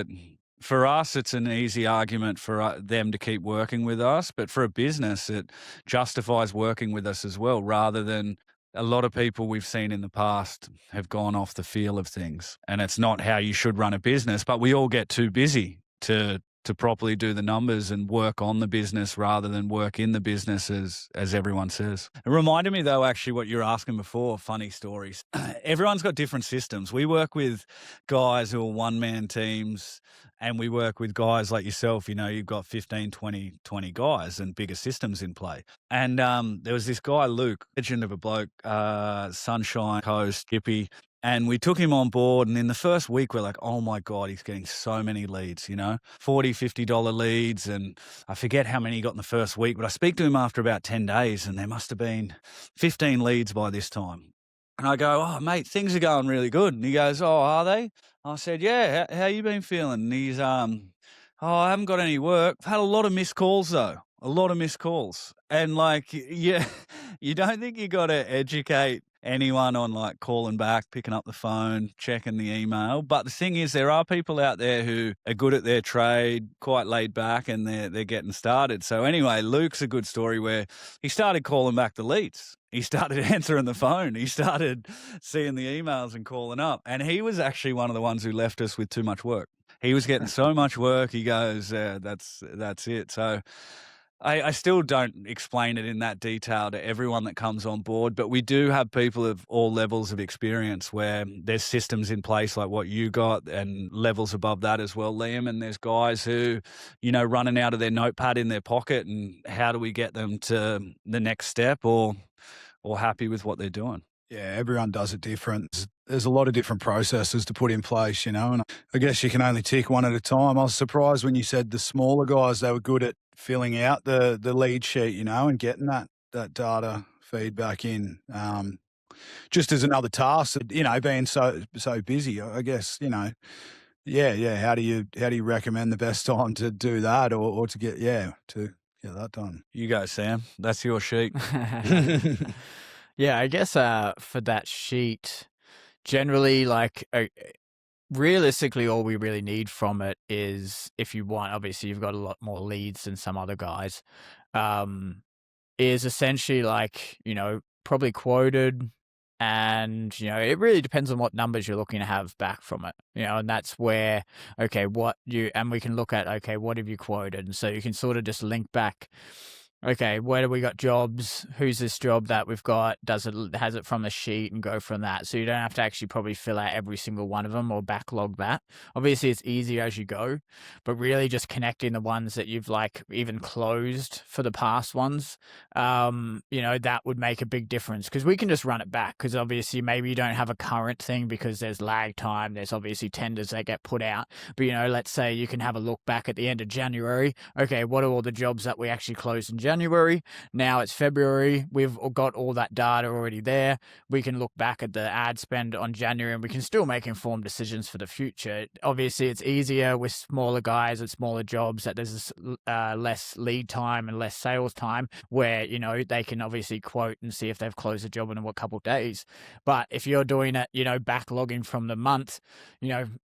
for us, it's an easy argument for them to keep working with us. But for a business, it justifies working with us as well, rather than a lot of people we've seen in the past have gone off the feel of things. And it's not how you should run a business, but we all get too busy to to properly do the numbers and work on the business rather than work in the business, as everyone says. It reminded me, though, actually, what you were asking before, funny stories. Everyone's got different systems. We work with guys who are one-man teams, and we work with guys like yourself. You've got 15, 20 guys and bigger systems in play. And there was this guy, Luke, legend of a bloke, Sunshine Coast, hippie. And we took him on board, and in the first week, we're like, oh my God, he's getting so many leads, $40, $50 leads. And I forget how many he got in the first week, but I speak to him after about 10 days, and there must have been 15 leads by this time. And I go, oh, mate, things are going really good. And he goes, oh, are they? I said, yeah, how you been feeling? And he's, oh, I haven't got any work. I've had a lot of missed calls, though. A lot of missed calls. And yeah, you don't think you got to educate anyone on calling back, picking up the phone, checking the email. But the thing is, there are people out there who are good at their trade, quite laid back, and they're getting started. So anyway, Luke's a good story where he started calling back the leads. He started answering the phone. He started seeing the emails and calling up. And he was actually one of the ones who left us with too much work. He was getting so much work. He goes, that's it. So I still don't explain it in that detail to everyone that comes on board, but we do have people of all levels of experience where there's systems in place like what you got and levels above that as well, Liam. And there's guys who, running out of their notepad in their pocket, and how do we get them to the next step or happy with what they're doing? Yeah, everyone does it different. There's a lot of different processes to put in place, and I guess you can only tick one at a time. I was surprised when you said the smaller guys, they were good at filling out the lead sheet, and getting that data feedback in. Just as another task, being so busy, I guess, yeah. How do you recommend the best time to do that or to get that done? You go, Sam. That's your sheet. Yeah, I guess for that sheet, generally, realistically, all we really need from it is, if you want, obviously you've got a lot more leads than some other guys, is essentially probably quoted. And, it really depends on what numbers you're looking to have back from it, and that's where, and we can look at, what have you quoted? And so you can sort of just link back, where do we got jobs? Who's this job that we've got? Has it from the sheet, and go from that. So you don't have to actually probably fill out every single one of them or backlog that. Obviously it's easier as you go, but really just connecting the ones that you've even closed for the past ones, that would make a big difference, because we can just run it back, because obviously maybe you don't have a current thing because there's lag time. There's obviously tenders that get put out, but let's say you can have a look back at the end of January. Okay, what are all the jobs that we actually closed in January? Now it's February. We've got all that data already there. We can look back at the ad spend on January, and we can still make informed decisions for the future. Obviously, it's easier with smaller guys and smaller jobs that there's less lead time and less sales time, where, they can obviously quote and see if they've closed a job in a couple of days. But if you're doing it, backlogging from the month,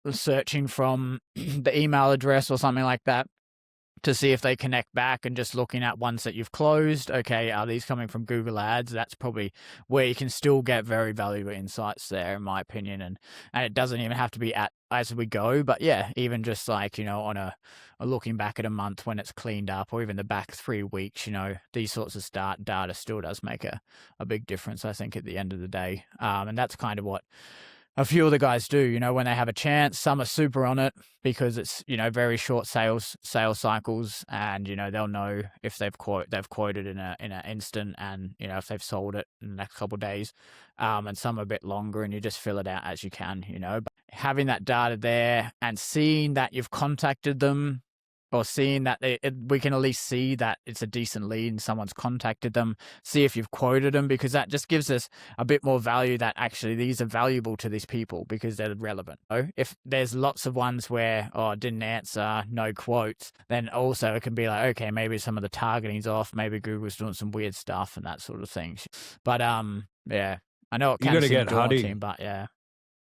searching from the email address or something like that, to see if they connect back, and just looking at ones that you've closed. Okay, are these coming from Google Ads? That's probably where you can still get very valuable insights there, in my opinion. And it doesn't even have to be as we go, but yeah, even just on a looking back at a month when it's cleaned up, or even the back 3 weeks, these sorts of data still does make a big difference, I think, at the end of the day. And that's kind of what a few of the guys do, when they have a chance. Some are super on it because it's, very short sales cycles, and, they'll know if they've quoted in an instant, and, if they've sold it in the next couple of days. And some are a bit longer, and you just fill it out as you can, But having that data there and seeing that you've contacted them, or seeing that we can at least see that it's a decent lead and someone's contacted them, see if you've quoted them, because that just gives us a bit more value that actually these are valuable to these people because they're relevant. If there's lots of ones where, didn't answer, no quotes, then also it can be okay, maybe some of the targeting's off, maybe Google's doing some weird stuff and that sort of thing. But yeah, I know it can seem daunting, but yeah.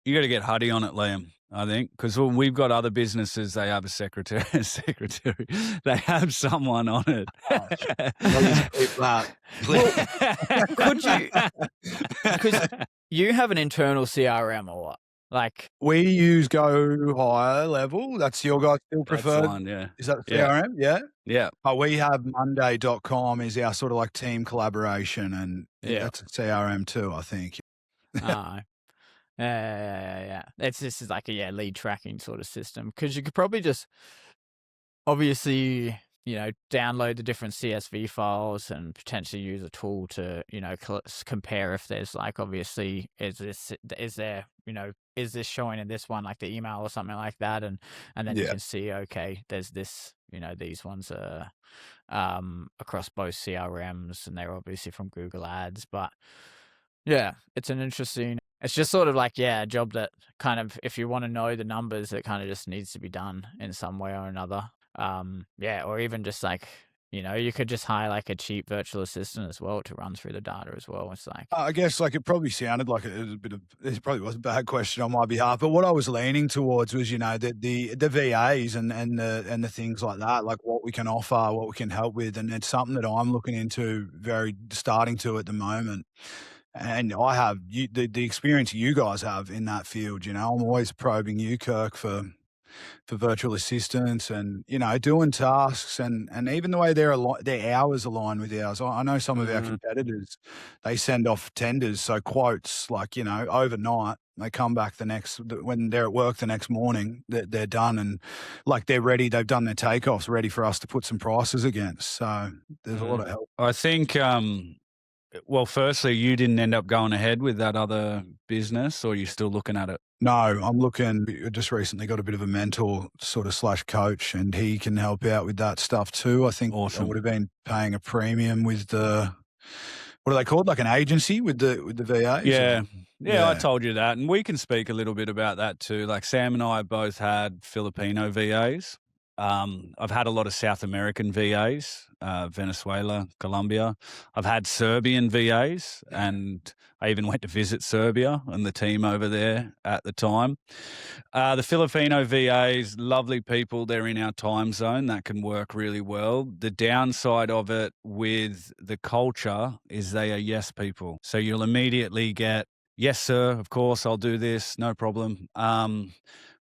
You got to get Huddy on it, Liam, I think, because when we've got other businesses, they have a secretary. They have someone on it. Could you? Because you have an internal CRM or what? Like, We use Go Higher Level. That's your guys' still That's preferred. one, yeah. Is that the Yeah. CRM? Yeah. Yeah. Oh, we have Monday.com is our sort of like team collaboration, and Yeah. that's a CRM too, I think. yeah. It's this is like a lead tracking sort of system, because you could probably just obviously, download the different CSV files and potentially use a tool to, compare if there's like, obviously, is this showing in this one, like the email or something like that, and then you Yeah. can see, okay, there's this, these ones are across both CRMs, and they're obviously from Google Ads. But yeah, it's just sort of like, a job that kind of, if you want to know the numbers, it kind of just needs to be done in some way or another. Or even just like, you could just hire like a cheap virtual assistant as well to run through the data as well. It's like, I guess like it probably sounded like it probably was a bad question on my behalf, but what I was leaning towards was, the VAs and the things like that, like what we can offer, what we can help with. And it's something that I'm looking into starting to at the moment. And I have the experience you guys have in that field. I'm always probing you, Kirk, for virtual assistants and, doing tasks and even the way their hours align with ours. I know some of our competitors, they send off tenders, so quotes like, overnight. They come back when they're at work the next morning, they're done and like they're ready. They've done their takeoffs, ready for us to put some prices against. So there's a lot of help. I think, well, firstly, you didn't end up going ahead with that other business, or are you still looking at it? No, I'm looking. I just recently got a bit of a mentor sort of / coach, and he can help out with that stuff too. I think Awesome. I would have been paying a premium with what are they called? Like an agency with the VAs? Yeah, I told you that. And we can speak a little bit about that too. Like Sam and I both had Filipino VAs. I've had a lot of South American VAs, Venezuela, Colombia. I've had Serbian VAs, and I even went to visit Serbia and the team over there at the time. The Filipino VAs, lovely people. They're in our time zone. That can work really well. The downside of it with the culture is they are yes people. So you'll immediately get, yes, sir, of course, I'll do this, no problem.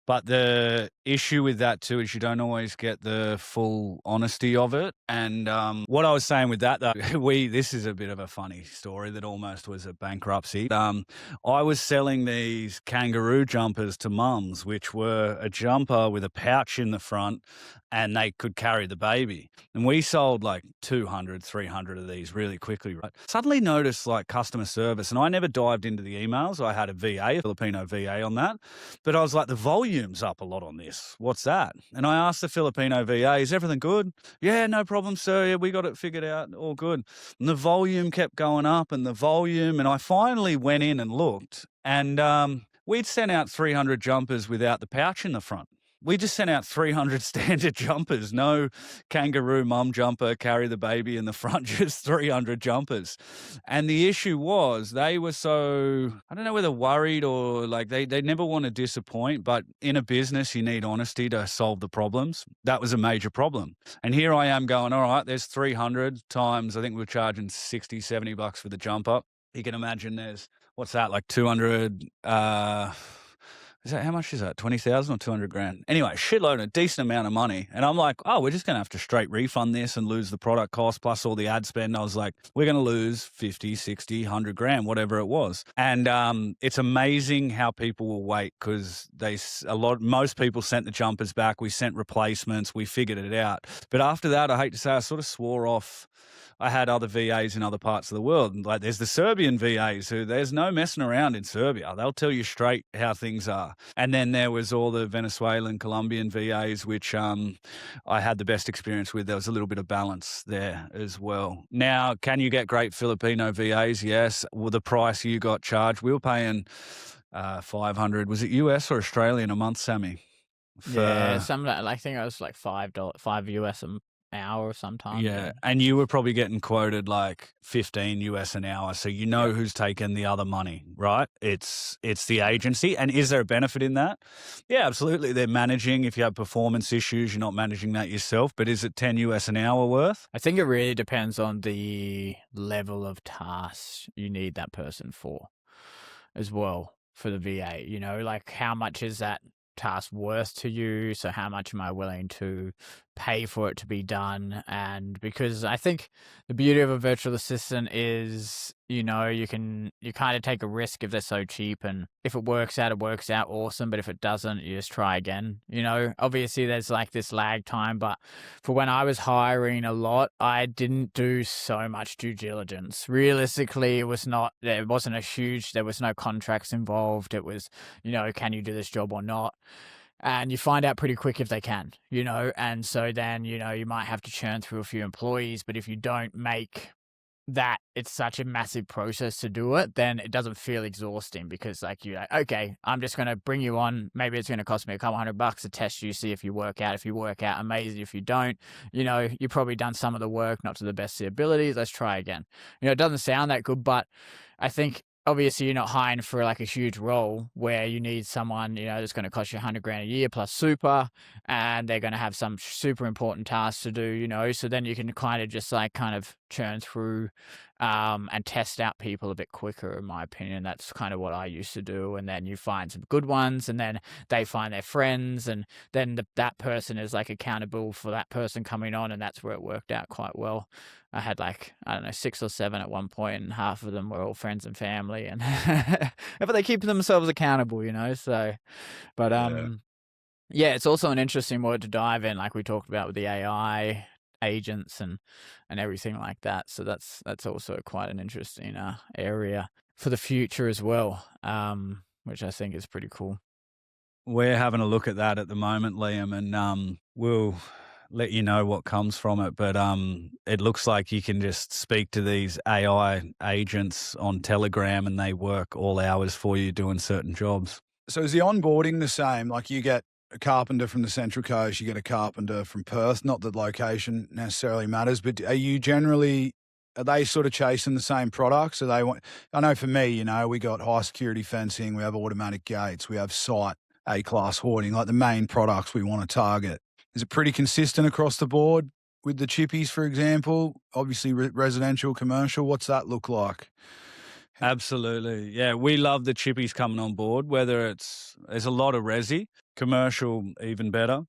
But the issue with that too is you don't always get the full honesty of it. And what I was saying with that, though, this is a bit of a funny story that almost was a bankruptcy. I was selling these kangaroo jumpers to mums, which were a jumper with a pouch in the front, and they could carry the baby. And we sold like 200, 300 of these really quickly, right? Suddenly noticed like customer service, and I never dived into the emails. I had a Filipino VA on that, but I was like, the volume's up a lot on this. What's that? And I asked the Filipino VA, is everything good? Yeah, no problem, sir. Yeah, we got it figured out. All good. And the volume kept going up and I finally went in and looked, and we'd sent out 300 jumpers without the pouch in the front. We just sent out 300 standard jumpers, no kangaroo mum jumper, carry the baby in the front, just 300 jumpers. And the issue was they were so, I don't know whether worried or like they never want to disappoint, but in a business, you need honesty to solve the problems. That was a major problem. And here I am going, all right, there's 300 times, I think we were charging $60, $70 for the jumper. You can imagine there's, what's that, like 200, how much is that? 20,000 or 200 grand? Anyway, shitload, a decent amount of money. And I'm like, we're just going to have to straight refund this and lose the product cost plus all the ad spend. I was like, we're going to lose 50, 60, 100 grand, whatever it was. And it's amazing how people will wait because most people sent the jumpers back. We sent replacements. We figured it out. But after that, I hate to say, I sort of swore off. I had other VAs in other parts of the world. Like there's the Serbian VAs who there's no messing around in Serbia. They'll tell you straight how things are. And then there was all the Venezuelan, Colombian VAs, which I had the best experience with. There was a little bit of balance there as well. Now, can you get great Filipino VAs? Yes. Well, the price you got charged, we were paying 500. Was it US or Australian a month, Sammy? Yeah, I think it was like $5 US an hour sometimes. Yeah, and you were probably getting quoted like 15 US an hour, so you know who's taking the other money, right? It's the agency. And is there a benefit in that? Yeah, absolutely. They're managing. If you have performance issues, you're not managing that yourself. But is it 10 US an hour worth? I think it really depends on the level of tasks you need that person for as well. for the VA, you know, like how much is that task worth to you? So how much am I willing to pay for it to be done? And because I think the beauty of a virtual assistant is, you know, you kind of take a risk if they're so cheap, and if it works out, awesome. But if it doesn't, you just try again. You know, obviously there's like this lag time, but for when I was hiring a lot, I didn't do so much due diligence. Realistically, there was no contracts involved. It was, you know, can you do this job or not? And you find out pretty quick if they can, you know, and so then, you know, you might have to churn through a few employees, but if you don't make that it's such a massive process to do it, then it doesn't feel exhausting, because like you're like, okay, I'm just going to bring you on. Maybe it's going to cost me a couple $100 to test you, see if you work out. If you work out, amazing. If you don't, you know, you've probably done some of the work, not to the best of your abilities. Let's try again. You know, it doesn't sound that good, but I think obviously you're not hiring for like a huge role where you need someone, you know, that's going to cost you $100,000 a year plus super, and they're going to have some super important tasks to do, you know, so then you can kind of churn through and test out people a bit quicker, in my opinion. That's kind of what I used to do. And then you find some good ones, and then they find their friends, and then that person is like accountable for that person coming on, and that's where it worked out quite well. I had like, I don't know, 6 or 7 at one point, and half of them were all friends and family, and but they keep themselves accountable, you know. So, but yeah, it's also an interesting word to dive in, like we talked about with the AI agents and everything like that. So that's also quite an interesting area for the future as well, which I think is pretty cool. We're having a look at that at the moment, Liam, and we'll let you know what comes from it. But it looks like you can just speak to these AI agents on Telegram, and they work all hours for you doing certain jobs. So is the onboarding the same? Like you get a carpenter from the Central Coast, you get a carpenter from Perth. Not that location necessarily matters, but are they sort of chasing the same products? I know for me, you know, we got high security fencing, we have automatic gates, we have site A-class hoarding, like the main products we want to target. Is it pretty consistent across the board with the chippies, for example? Obviously residential, commercial, what's that look like? Absolutely. Yeah, we love the chippies coming on board, whether there's a lot of resi, commercial even better.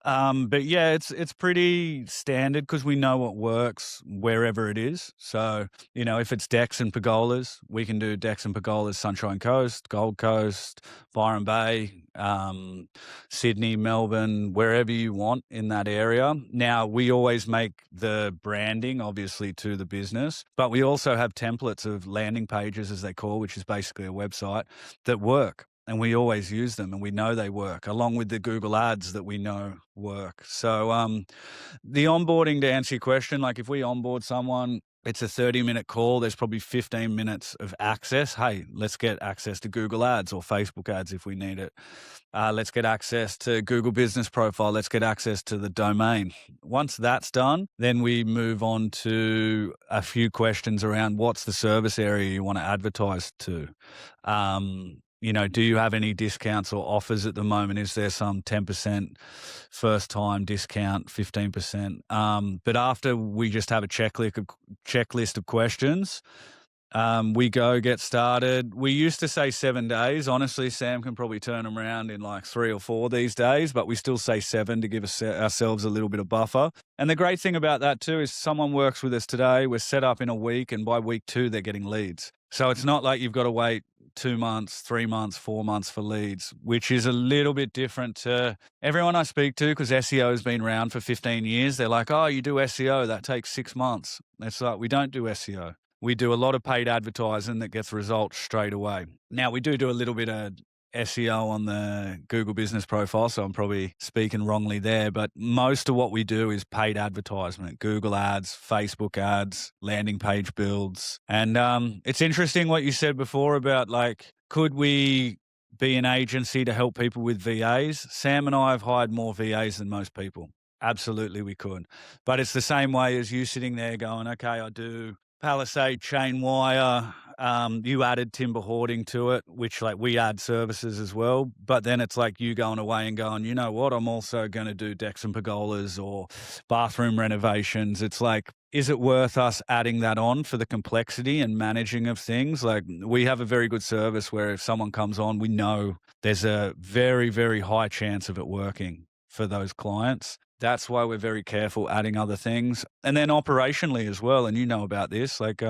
But yeah, it's pretty standard because we know what works wherever it is. So, you know, if it's decks and pergolas, we can do decks and pergolas, Sunshine Coast, Gold Coast, Byron Bay, Sydney, Melbourne, wherever you want in that area. Now, we always make the branding, obviously, to the business, but we also have templates of landing pages, as they call, which is basically a website that work. And we always use them, and we know they work, along with the Google ads that we know work. So the onboarding, to answer your question, like if we onboard someone, it's a 30-minute call. There's probably 15 minutes of access. Hey, let's get access to Google ads or Facebook ads if we need it. Let's get access to Google Business Profile. Let's get access to the domain. Once that's done, then we move on to a few questions around what's the service area you want to advertise to. You know, do you have any discounts or offers at the moment? Is there some 10% first time discount, 15%? But after we just have a checklist of questions, we get started. We used to say 7 days. Honestly, Sam can probably turn them around in like 3 or 4 these days, but we still say 7 to give ourselves a little bit of buffer. And the great thing about that too is someone works with us today, we're set up in a week, and by week 2, they're getting leads. So it's not like you've got to wait 2 months, 3 months, 4 months for leads, which is a little bit different to everyone I speak to, because SEO has been around for 15 years. They're like, oh, you do SEO, that takes 6 months. It's like, we don't do SEO. We do a lot of paid advertising that gets results straight away. Now, we do a little bit of SEO on the Google Business Profile, so I'm probably speaking wrongly there, but most of what we do is paid advertisement, Google ads, Facebook ads, landing page builds. And it's interesting what you said before about like, could we be an agency to help people with VAs? Sam and I have hired more VAs than most people. Absolutely we could. But it's the same way as you sitting there going, okay, I do Palisade chain wire. You added timber hoarding to it, which like we add services as well. But then it's like you going away and going, you know what, I'm also going to do decks and pergolas or bathroom renovations. It's like is it worth us adding that on for the complexity and managing of things? Like, we have a very good service where if someone comes on, we know there's a very, very high chance of it working for those clients. That's why we're very careful adding other things. And then operationally as well, and you know about this, like,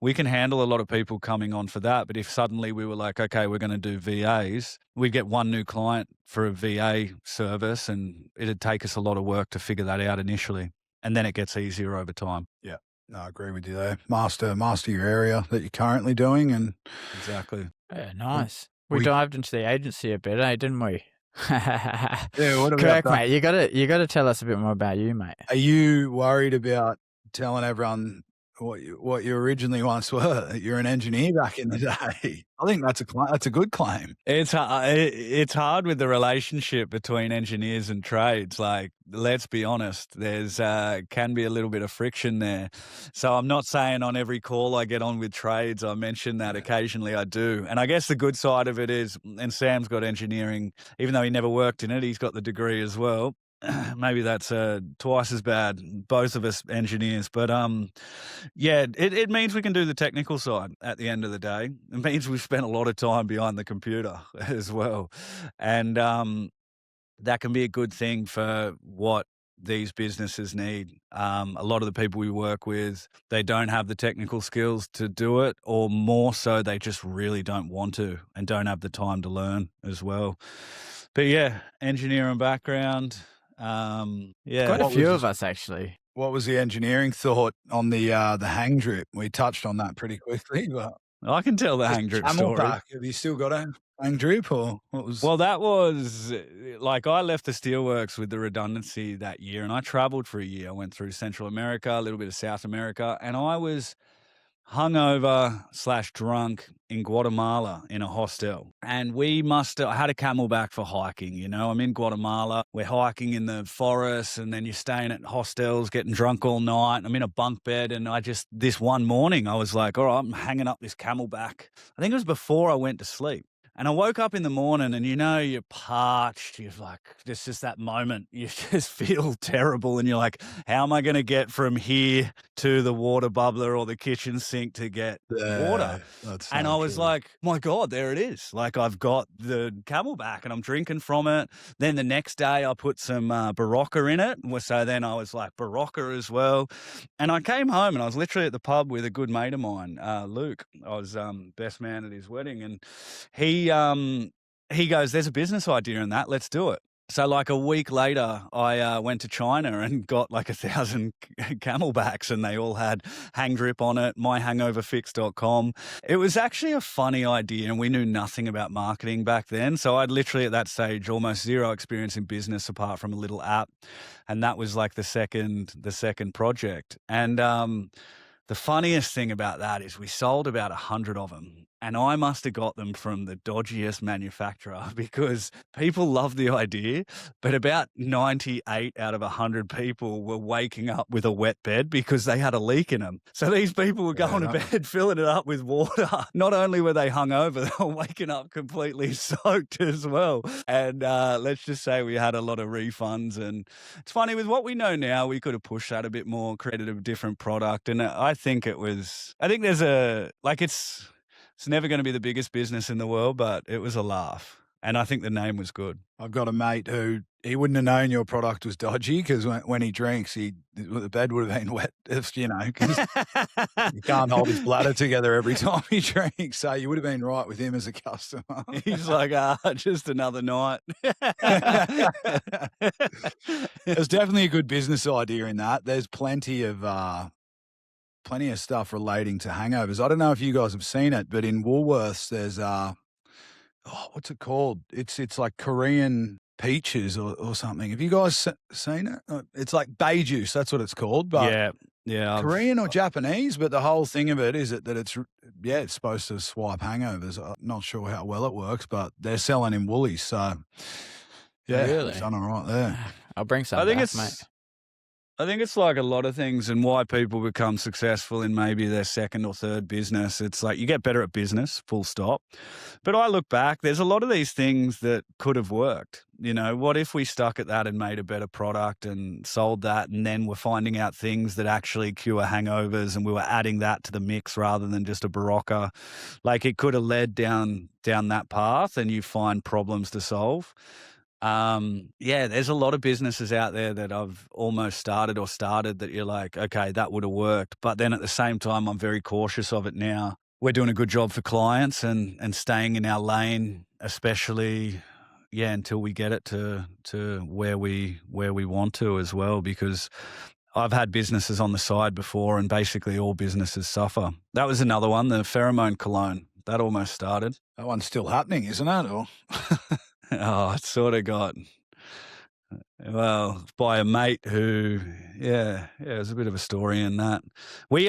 we can handle a lot of people coming on for that. But if suddenly we were like, okay, we're going to do VAs, we get one new client for a VA service, and it'd take us a lot of work to figure that out initially. And then it gets easier over time. Yeah. No, I agree with you there. Master your area that you're currently doing, and Exactly. Yeah, nice. We we- dived into the agency a bit, didn't we? yeah, what about Correct, that? mate. You gotta tell us a bit more about you, mate. Are you worried about telling everyone what you originally once were? That you're an engineer back in the day. I think that's a good claim. It's hard with the relationship between engineers and trades. Like, let's be honest, there's can be a little bit of friction there. So I'm not saying on every call I get on with trades I mention that. Occasionally I do. And I guess the good side of it is, and Sam's got engineering, even though he never worked in it, he's got the degree as well. Maybe that's twice as bad, both of us engineers. But yeah, it means we can do the technical side at the end of the day. It means we've spent a lot of time behind the computer as well. And that can be a good thing for what these businesses need. A lot of the people we work with, they don't have the technical skills to do it, or more so, they just really don't want to and don't have the time to learn as well. But yeah, engineering background. Yeah, Quite a What few was of us, actually. What was the engineering thought on the hang drip? We touched on that pretty quickly, but I can tell the hang drip story. Camelback. Have you still got a hang drip, or what was? Well, that was like, I left the steelworks with the redundancy that year, and I traveled for a year. I went through Central America, a little bit of South America, and I was hungover/drunk in Guatemala in a hostel. And I had a Camelback for hiking, you know. I'm in Guatemala, we're hiking in the forest, and then you're staying at hostels, getting drunk all night. I'm in a bunk bed, and this one morning, I was like, all right, I'm hanging up this Camelback. I think it was before I went to sleep. And I woke up in the morning, and you're parched. You're like, there's just that moment. You just feel terrible, and you're like, how am I going to get from here to the water bubbler or the kitchen sink to get water? That's And so I was true. like, my God, there it is. Like, I've got the Camelback and I'm drinking from it. Then the next day I put some Barocca in it. So then I was like, Barocca as well. And I came home, and I was literally at the pub with a good mate of mine, Luke. I was best man at his wedding. And he goes, there's a business idea in that. Let's do it. So like a week later, I went to China and got like 1,000 Camelbacks, and they all had hang drip on it, myhangoverfix.com. It was actually a funny idea, and we knew nothing about marketing back then. So I'd literally at that stage almost zero experience in business apart from a little app. And that was like the second project. And the funniest thing about that is we sold about 100 of them, and I must have got them from the dodgiest manufacturer, because people loved the idea, but about 98 out of 100 people were waking up with a wet bed because they had a leak in them. So these people were going to bed, filling it up with water. Not only were they hungover, they were waking up completely soaked as well. And let's just say we had a lot of refunds. And it's funny, with what we know now, we could have pushed that a bit more, created a different product. And I think there's it's never going to be the biggest business in the world, but it was a laugh. And I think the name was good. I've got a mate who he wouldn't have known your product was dodgy, because when he drinks, the bed would have been wet, because you can't hold his bladder together every time he drinks. So you would have been right with him as a customer. He's like, just another night. There's definitely a good business idea in that. There's plenty of stuff relating to hangovers. I don't know if you guys have seen it, but in Woolworths, there's what's it called? It's like Korean peaches or something. Have you guys seen it? It's like bay juice. That's what it's called. But yeah, Korean or Japanese. But the whole thing of it is that it's supposed to swipe hangovers. I'm not sure how well it works, but they're selling in Woolies. So yeah, Really? it's done all right there. I'll bring some I think back, it's mate. I think it's like a lot of things, and why people become successful in maybe their second or third business. It's like you get better at business, full stop. But I look back, there's a lot of these things that could have worked. You know, what if we stuck at that and made a better product and sold that, and then we're finding out things that actually cure hangovers, and we were adding that to the mix rather than just a Barocca. Like, it could have led down that path, and you find problems to solve. Yeah, there's a lot of businesses out there that I've almost started that you're like, okay, that would have worked. But then at the same time, I'm very cautious of it now. We're doing a good job for clients and staying in our lane, especially, yeah, until we get it to where we want to as well, because I've had businesses on the side before, and basically all businesses suffer. That was another one, the pheromone cologne. That almost started. That one's still happening, isn't it? Or Oh, it sort of got, well, by a mate who, yeah, there's a bit of a story in that. We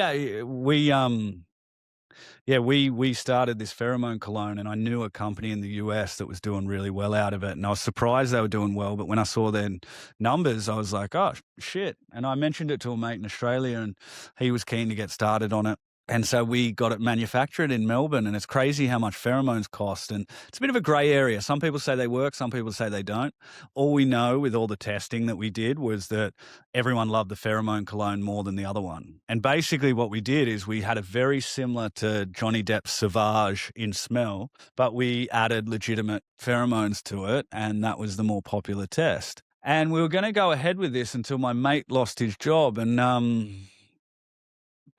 started this pheromone cologne, and I knew a company in the US that was doing really well out of it, and I was surprised they were doing well. But when I saw their numbers, I was like, oh shit! And I mentioned it to a mate in Australia, and he was keen to get started on it. And so we got it manufactured in Melbourne, and it's crazy how much pheromones cost. And it's a bit of a grey area. Some people say they work, some people say they don't. All we know with all the testing that we did was that everyone loved the pheromone cologne more than the other one. And basically what we did is we had a very similar to Johnny Depp's Sauvage in smell, but we added legitimate pheromones to it, and that was the more popular test. And we were going to go ahead with this until my mate lost his job, and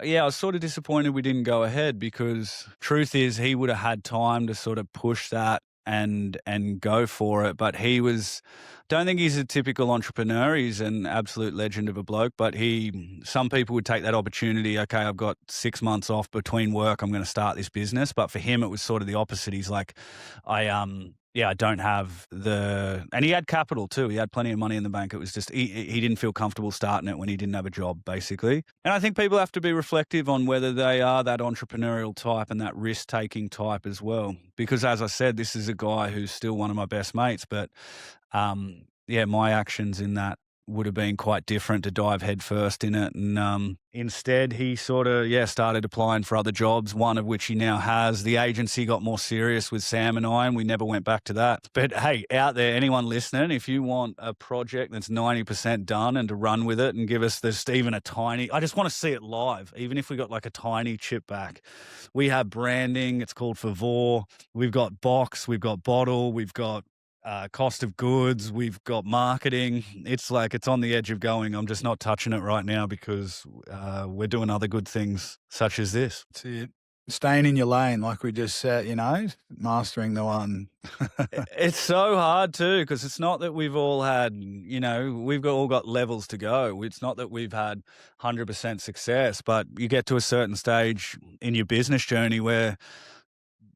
yeah, I was sort of disappointed we didn't go ahead, because truth is he would have had time to sort of push that and go for it. But don't think he's a typical entrepreneur. He's an absolute legend of a bloke, but some people would take that opportunity. Okay, I've got 6 months off between work, I'm going to start this business. But for him, it was sort of the opposite. He's like, I don't have and he had capital too. He had plenty of money in the bank. It was just, he didn't feel comfortable starting it when he didn't have a job, basically. And I think people have to be reflective on whether they are that entrepreneurial type and that risk-taking type as well. Because as I said, this is a guy who's still one of my best mates, but my actions in that would have been quite different, to dive headfirst in it. And instead, he sort of, started applying for other jobs, one of which he now has. The agency got more serious with Sam and I, and we never went back to that. But hey, out there, anyone listening, if you want a project that's 90% done and to run with it and give us even a tiny, I just want to see it live, even if we got like a tiny chip back. We have branding. It's called Favor. We've got box, we've got bottle, we've got cost of goods, we've got marketing. It's like, it's on the edge of going. I'm just not touching it right now because we're doing other good things such as this. That's it. Staying in your lane, like we just said, mastering the one. It's so hard too, because it's not that we've all had, we've all got levels to go. It's not that we've had 100% success, but you get to a certain stage in your business journey where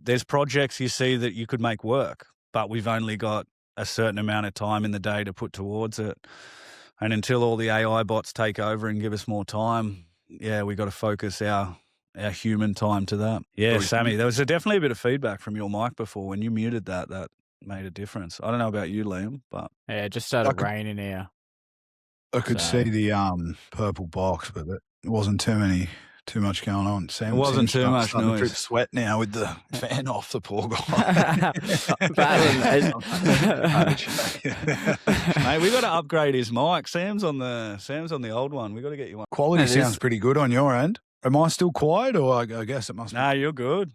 there's projects you see that you could make work, but we've only got a certain amount of time in the day to put towards it. And until all the AI bots take over and give us more time, we got to focus our human time to that. Yeah, Sammy, there was definitely a bit of feedback from your mic before. When you muted that made a difference. I don't know about you, Liam, but yeah, it just started raining here. I could see the purple box, but it wasn't too much going on. Sam, it wasn't too much noise. Drip sweat now with the fan off, the poor guy. Mate, we got to upgrade his mic. Sam's on the old one. We got to get you one. Quality sounds pretty good on your end. Am I still quiet, or I guess it must be? Nah, you're good.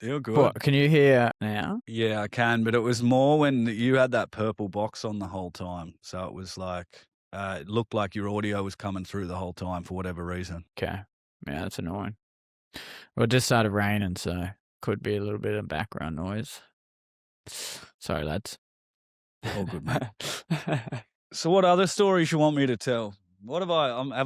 You're good. What, can you hear now? Yeah, I can, but it was more when you had that purple box on the whole time. So it was like, it looked like your audio was coming through the whole time for whatever reason. Okay. Yeah, that's annoying. Well, it just started raining, so could be a little bit of background noise. Sorry, lads. All good, mate. So what other stories you want me to tell? What have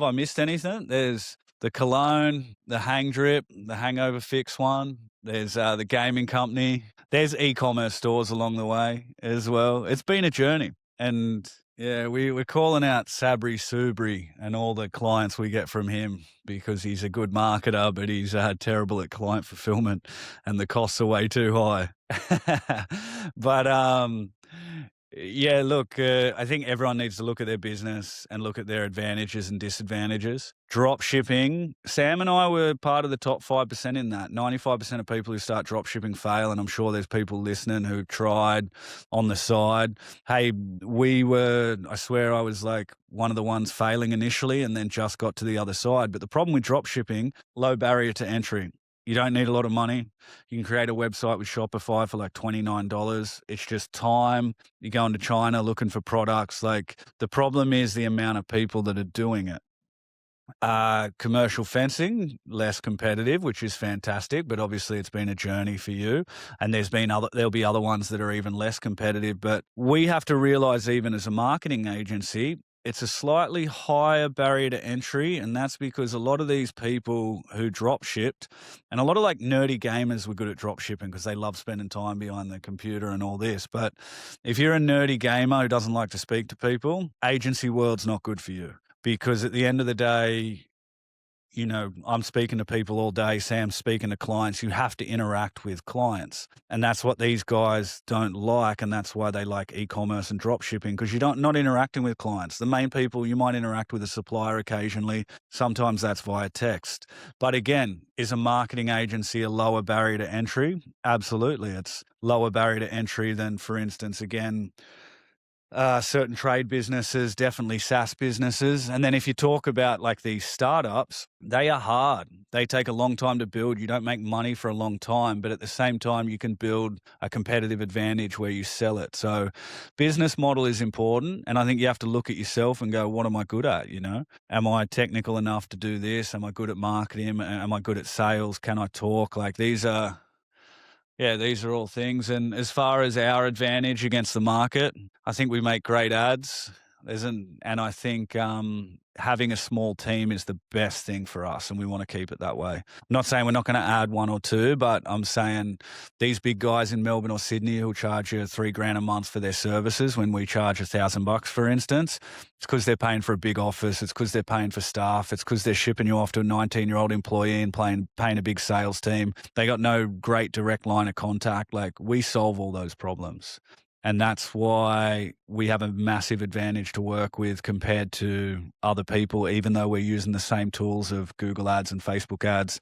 I missed anything? There's the cologne, the hang drip, the hangover fix one. There's the gaming company. There's e-commerce stores along the way as well. It's been a journey. And yeah, we're calling out Sabri Subri and all the clients we get from him, because he's a good marketer, but he's terrible at client fulfillment and the costs are way too high. But Yeah, look, I think everyone needs to look at their business and look at their advantages and disadvantages. Drop shipping, Sam and I were part of the top 5% in that. 95% of people who start drop shipping fail, and I'm sure there's people listening who tried on the side. Hey, I swear I was like one of the ones failing initially and then just got to the other side. But the problem with drop shipping, low barrier to entry. You don't need a lot of money. You can create a website with Shopify for like $29. It's just time. You go into China looking for products. Like, the problem is the amount of people that are doing it. Commercial fencing, less competitive, which is fantastic, but obviously it's been a journey for you. And there'll be other ones that are even less competitive. But we have to realize, even as a marketing agency, it's a slightly higher barrier to entry, and that's because a lot of these people who drop shipped, and a lot of like nerdy gamers were good at drop shipping because they love spending time behind the computer and all this. But if you're a nerdy gamer who doesn't like to speak to people, agency world's not good for you, because at the end of the day, I'm speaking to people all day. Sam's speaking to clients. You have to interact with clients. And that's what these guys don't like. And that's why they like e-commerce and drop shipping, because you're not interacting with clients. The main people, you might interact with a supplier occasionally. Sometimes that's via text. But again, is a marketing agency a lower barrier to entry? Absolutely. It's lower barrier to entry than, for instance, again, certain trade businesses, definitely SaaS businesses. And then if you talk about like these startups, they are hard. They take a long time to build. You don't make money for a long time, but at the same time, you can build a competitive advantage where you sell it. So business model is important. And I think you have to look at yourself and go, what am I good at? Am I technical enough to do this? Am I good at marketing? Am I good at sales? Can I talk? Like, these are all things. And as far as our advantage against the market, I think we make great ads. And I think having a small team is the best thing for us, and we want to keep it that way. I'm not saying we're not going to add one or two, but I'm saying these big guys in Melbourne or Sydney who'll charge you $3,000 a month for their services when we charge $1,000, for instance, it's because they're paying for a big office. It's because they're paying for staff. It's because they're shipping you off to a 19-year-old employee and paying a big sales team. They got no great direct line of contact. Like, we solve all those problems. And that's why we have a massive advantage to work with compared to other people, even though we're using the same tools of Google ads and Facebook ads.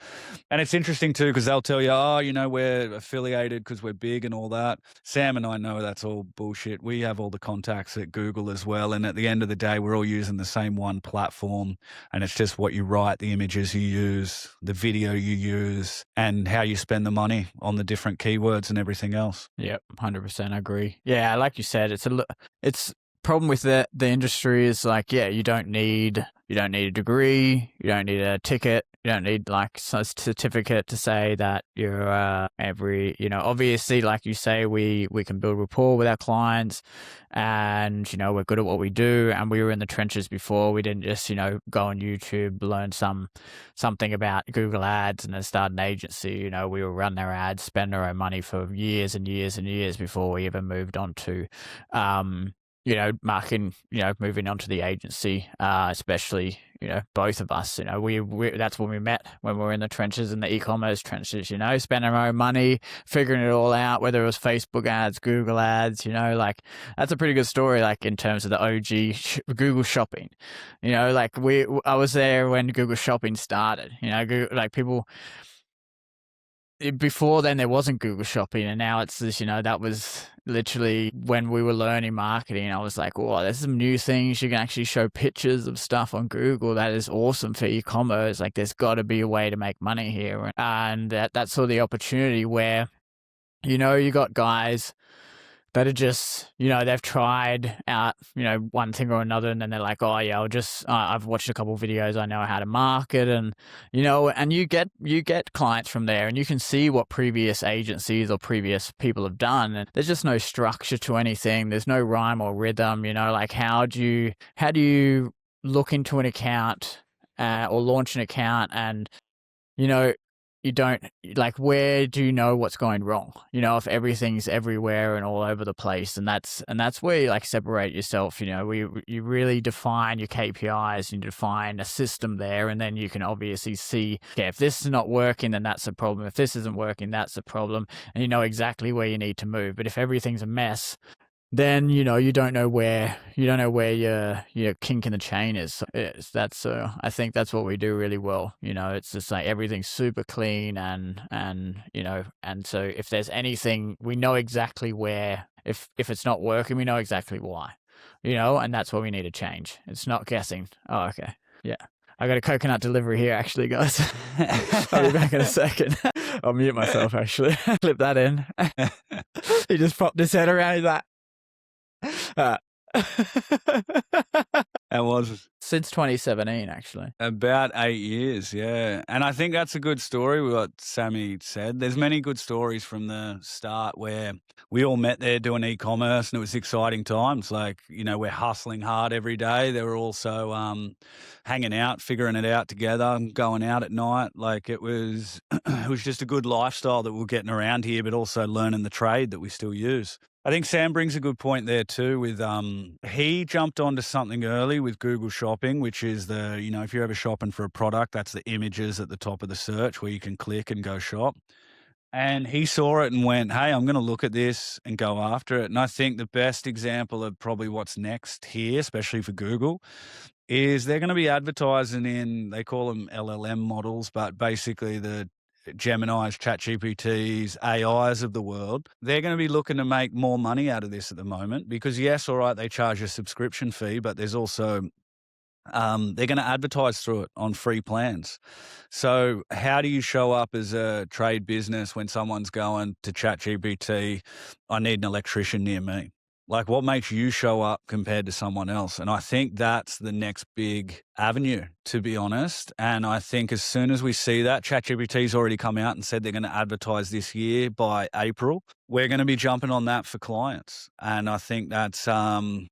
And it's interesting too, because they'll tell you, we're affiliated because we're big and all that. Sam and I know that's all bullshit. We have all the contacts at Google as well. And at the end of the day, we're all using the same one platform. And it's just what you write, the images you use, the video you use, and how you spend the money on the different keywords and everything else. Yep, 100% agree. Yeah, like you said, it's problem with the industry is like, you don't need a degree, you don't need a ticket, you don't need like a certificate to say that you're obviously, like you say, we can build rapport with our clients, and we're good at what we do, and we were in the trenches before. We didn't just go on YouTube, learn something about Google ads and then start an agency. We will run their ads, spend our own money for years and years and years before we even moved on to marketing, moving on to the agency, especially, both of us, we that's when we met, when we were in the trenches, in the e-commerce trenches, spending our own money, figuring it all out, whether it was Facebook ads, Google ads, like, that's a pretty good story, like, in terms of the OG Google shopping, I was there when Google shopping started, people. Before then, there wasn't Google shopping, and now it's this, that was literally when we were learning marketing. I was like, oh, there's some new things. You can actually show pictures of stuff on Google. That is awesome for e-commerce. Like, there's got to be a way to make money here. And that's sort of the opportunity where, you got guys that are just, they've tried out, one thing or another, and then they're like, oh yeah, I've watched a couple of videos, I know how to market, and, and you get clients from there, and you can see what previous agencies or previous people have done, and there's just no structure to anything. There's no rhyme or rhythm, like, how do you look into an account or launch an account, and, you don't, like, where do you know what's going wrong? If everything's everywhere and all over the place, and that's where you like separate yourself. You really define your KPIs, you define a system there, and then you can obviously see, okay, if this is not working, then that's a problem. If this isn't working, that's a problem, and you know exactly where you need to move. But if everything's a mess, then you don't know where your kink in the chain is. That's I think that's what we do really well. It's just like everything's super clean, and so if there's anything, we know exactly where. If it's not working, we know exactly why. And that's what we need to change. It's not guessing. Oh, okay, yeah. I got a coconut delivery here, actually, guys. I'll be back in a second. I'll mute myself, actually. Clip that in. He just popped his head around. He's like, That was since 2017, actually. about 8 years, yeah. And I think that's a good story, what Sammy said. There's many good stories from the start where we all met there doing e-commerce, and it was exciting times. Like, we're hustling hard every day. They were also hanging out, figuring it out together, going out at night. Like, it was it was just a good lifestyle that we're getting around here, but also learning the trade that we still use. I think Sam brings a good point there too with he jumped onto something early with Google Shopping, which is if you're ever shopping for a product, that's the images at the top of the search where you can click and go shop. And he saw it and went, hey, I'm going to look at this and go after it. And I think the best example of probably what's next here, especially for Google, is they're going to be advertising in, they call them LLM models, but basically the Gemini's, ChatGPTs, AIs of the world. They're going to be looking to make more money out of this at the moment because, yes, all right, they charge a subscription fee, but there's also they're going to advertise through it on free plans. So how do you show up as a trade business when someone's going to ChatGPT, I need an electrician near me? Like, what makes you show up compared to someone else? And I think that's the next big avenue, to be honest. And I think as soon as we see that, ChatGPT's already come out and said they're going to advertise this year by April. We're going to be jumping on that for clients. And I think that's, and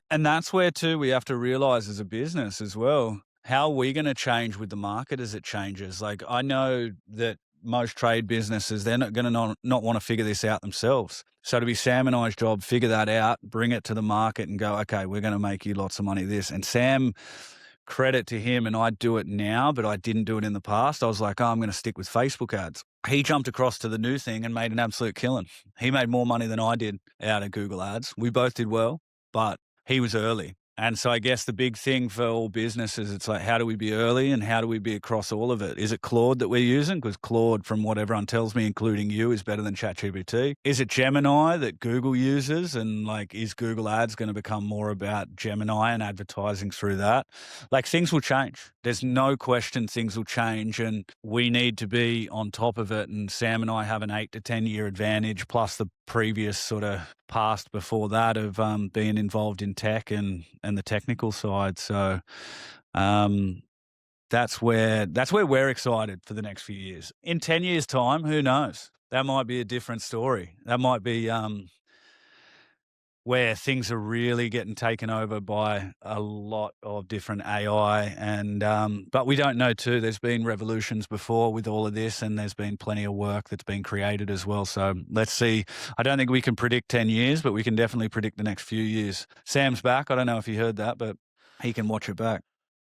that's where too, we have to realize as a business as well, how are we going to change with the market as it changes? Like, I know that most trade businesses, they're not going to not want to figure this out themselves. So to be Sam and I's job, figure that out, bring it to the market and go, okay, we're going to make you lots of money this. And Sam, credit to him, and I do it now, but I didn't do it in the past. I was like, I'm going to stick with Facebook ads. He jumped across to the new thing and made an absolute killing. He made more money than I did out of Google ads. We both did well, but he was early. And so I guess the big thing for all businesses, it's like, how do we be early and how do we be across all of it? Is it Claude that we're using? Because Claude, from what everyone tells me, including you, is better than ChatGPT. Is it Gemini that Google uses? And like, is Google ads going to become more about Gemini and advertising through that? Like, things will change. There's no question things will change and we need to be on top of it. And Sam and I have an 8 to 10 year advantage, plus the previous sort of past before that of being involved in tech and the technical side. So that's where we're excited for the next few years. In 10 years' time, who knows? That might be a different story. That might be where things are really getting taken over by a lot of different AI. And but we don't know too. There's been revolutions before with all of this, and there's been plenty of work that's been created as well. So let's see. I don't think we can predict 10 years, but we can definitely predict the next few years. Sam's back. I don't know if you heard that, but he can watch it back.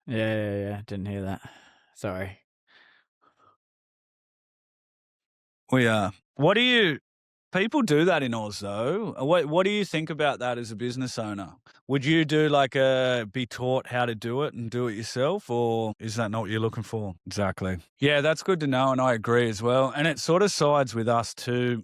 Yeah. Didn't hear that. Sorry. We are. What do you... People do that in Oz, though. What do you think about that as a business owner? Would you do be taught how to do it and do it yourself, or is that not what you're looking for? Exactly. Yeah, that's good to know, and I agree as well. And it sort of sides with us too,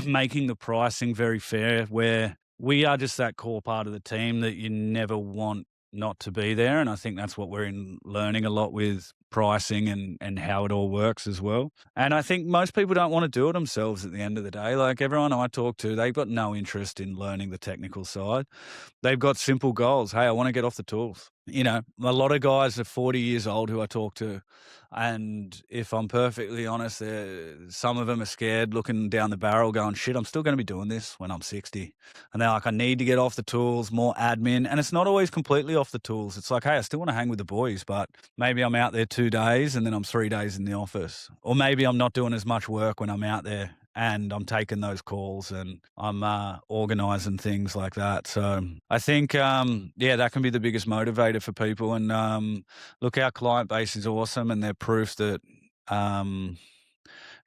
making the pricing very fair, where we are just that core part of the team that you never want not to be there. And I think that's what we're learning a lot with pricing and how it all works as well. And I think most people don't want to do it themselves at the end of the day. Like everyone I talk to, they've got no interest in learning the technical side. They've got simple goals. Hey, I want to get off the tools. A lot of guys are 40 years old who I talk to. And if I'm perfectly honest, some of them are scared looking down the barrel going, shit, I'm still going to be doing this when I'm 60. And they're like, I need to get off the tools, more admin. And it's not always completely off the tools. It's like, hey, I still want to hang with the boys, but maybe I'm out there 2 days and then I'm 3 days in the office. Or maybe I'm not doing as much work when I'm out there and I'm taking those calls and I'm organising things like that. So I think, that can be the biggest motivator for people. And look, our client base is awesome and they're proof that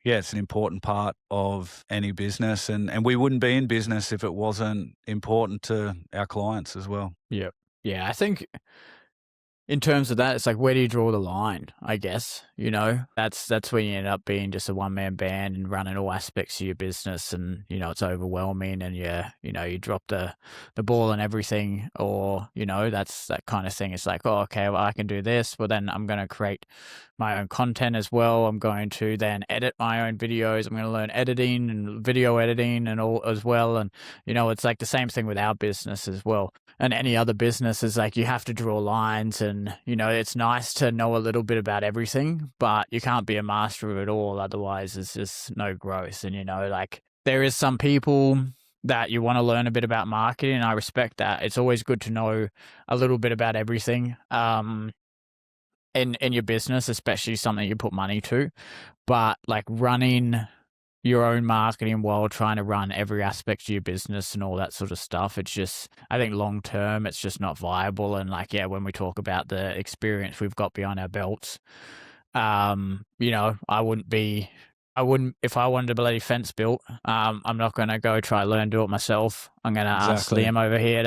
yeah, it's an important part of any business, and we wouldn't be in business if it wasn't important to our clients as well. Yep. Yeah, I think in terms of that, it's like, where do you draw the line? I guess, that's when you end up being just a one-man band and running all aspects of your business, and it's overwhelming, and you drop the ball and everything, or that's that kind of thing. It's like, oh, okay, well, I can do this. Well, then I'm going to create my own content as well. I'm going to then edit my own videos. I'm going to learn editing and video editing and all as well. And it's like the same thing with our business as well. And any other business is like, you have to draw lines, and it's nice to know a little bit about everything, but you can't be a master of it all. Otherwise, it's just no growth. And like, there is some people that you want to learn a bit about marketing, and I respect that. It's always good to know a little bit about everything in your business, especially something you put money to. But like, running your own marketing while trying to run every aspect of your business and all that sort of stuff, it's just, I think long term, it's just not viable. And like, yeah, when we talk about the experience we've got behind our belts, I wouldn't, if I wanted a bloody fence built, I'm not going to go try learn to do it myself. I'm going to ask Liam over here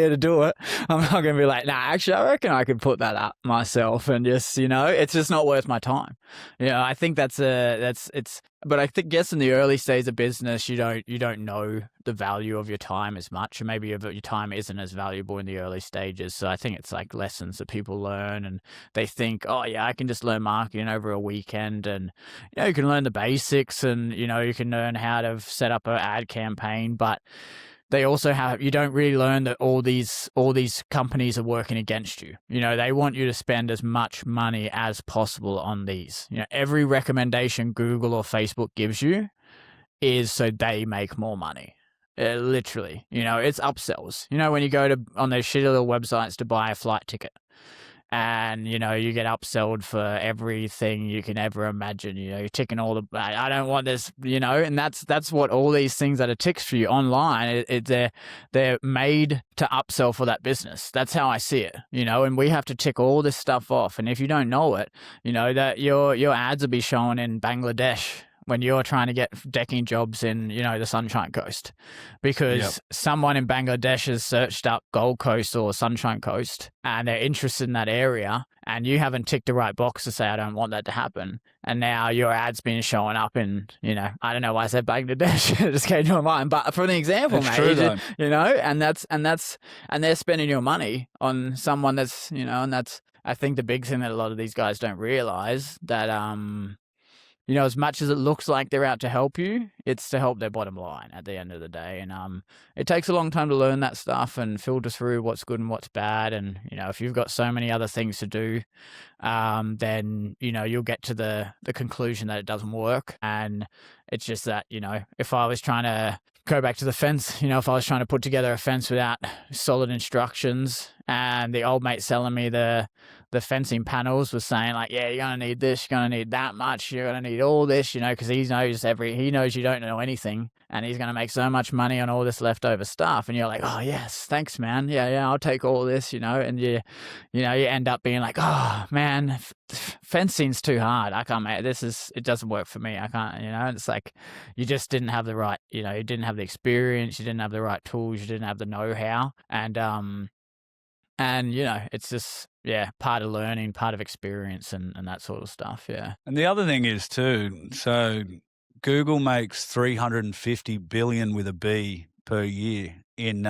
to do it. I'm not going to be like, nah, actually, I reckon I could put that up myself, and just, it's just not worth my time. I think but I think, yes, in the early stages of business, you don't know the value of your time as much, and maybe your time isn't as valuable in the early stages. So I think it's like lessons that people learn, and they think, oh yeah, I can just learn marketing over a weekend, and you can learn the basics, and you can learn how to set up an ad campaign, but they also you don't really learn that all these companies are working against you. They want you to spend as much money as possible on these. Every recommendation Google or Facebook gives you is so they make more money. Literally, it's upsells. When you go on those shitty little websites to buy a flight ticket, and you get upsold for everything you can ever imagine. You're ticking all the, I don't want this, and that's what all these things that are ticks for you online, they're made to upsell for that business. That's how I see it, and we have to tick all this stuff off. And if you don't know it, that your ads will be shown in Bangladesh when you're trying to get decking jobs in, the Sunshine Coast, because someone in Bangladesh has searched up Gold Coast or Sunshine Coast, and they're interested in that area, and you haven't ticked the right box to say, I don't want that to happen. And now your ad's been showing up in, I don't know why I said Bangladesh. It just came to my mind. But for an example, it's mate, true, and they're spending your money on someone that's, and that's, I think, the big thing that a lot of these guys don't realize, that, as much as it looks like they're out to help you, it's to help their bottom line at the end of the day. And it takes a long time to learn that stuff and filter through what's good and what's bad. And, if you've got so many other things to do, then, you'll get to the conclusion that it doesn't work. And it's just that, if I was trying to go back to the fence, if I was trying to put together a fence without solid instructions, and the old mate selling me the fencing panels was saying like, yeah, you're going to need this, you're going to need that much, you're going to need all this, because he knows you don't know anything, and he's going to make so much money on all this leftover stuff. And you're like, oh yes, thanks, man. Yeah, I'll take all this, and you end up being like, oh man, fencing's too hard. I can't make it doesn't work for me. I can't, and it's like, you just didn't have the right, you didn't have the experience, you didn't have the right tools, you didn't have the know-how. And, it's just, part of learning, part of experience, and that sort of stuff, yeah. And the other thing is too, so Google makes $350 billion with a B per year in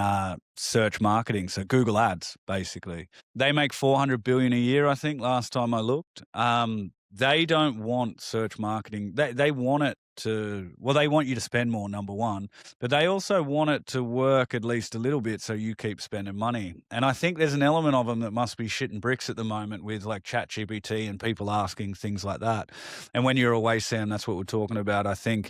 search marketing. So Google Ads, basically. They make $400 billion a year, I think, last time I looked. They don't want search marketing. They want it they want you to spend more, number one, but they also want it to work at least a little bit so you keep spending money. And I think there's an element of them that must be shitting bricks at the moment with like ChatGPT and people asking things like that. And when you're away, Sam, that's what we're talking about. I think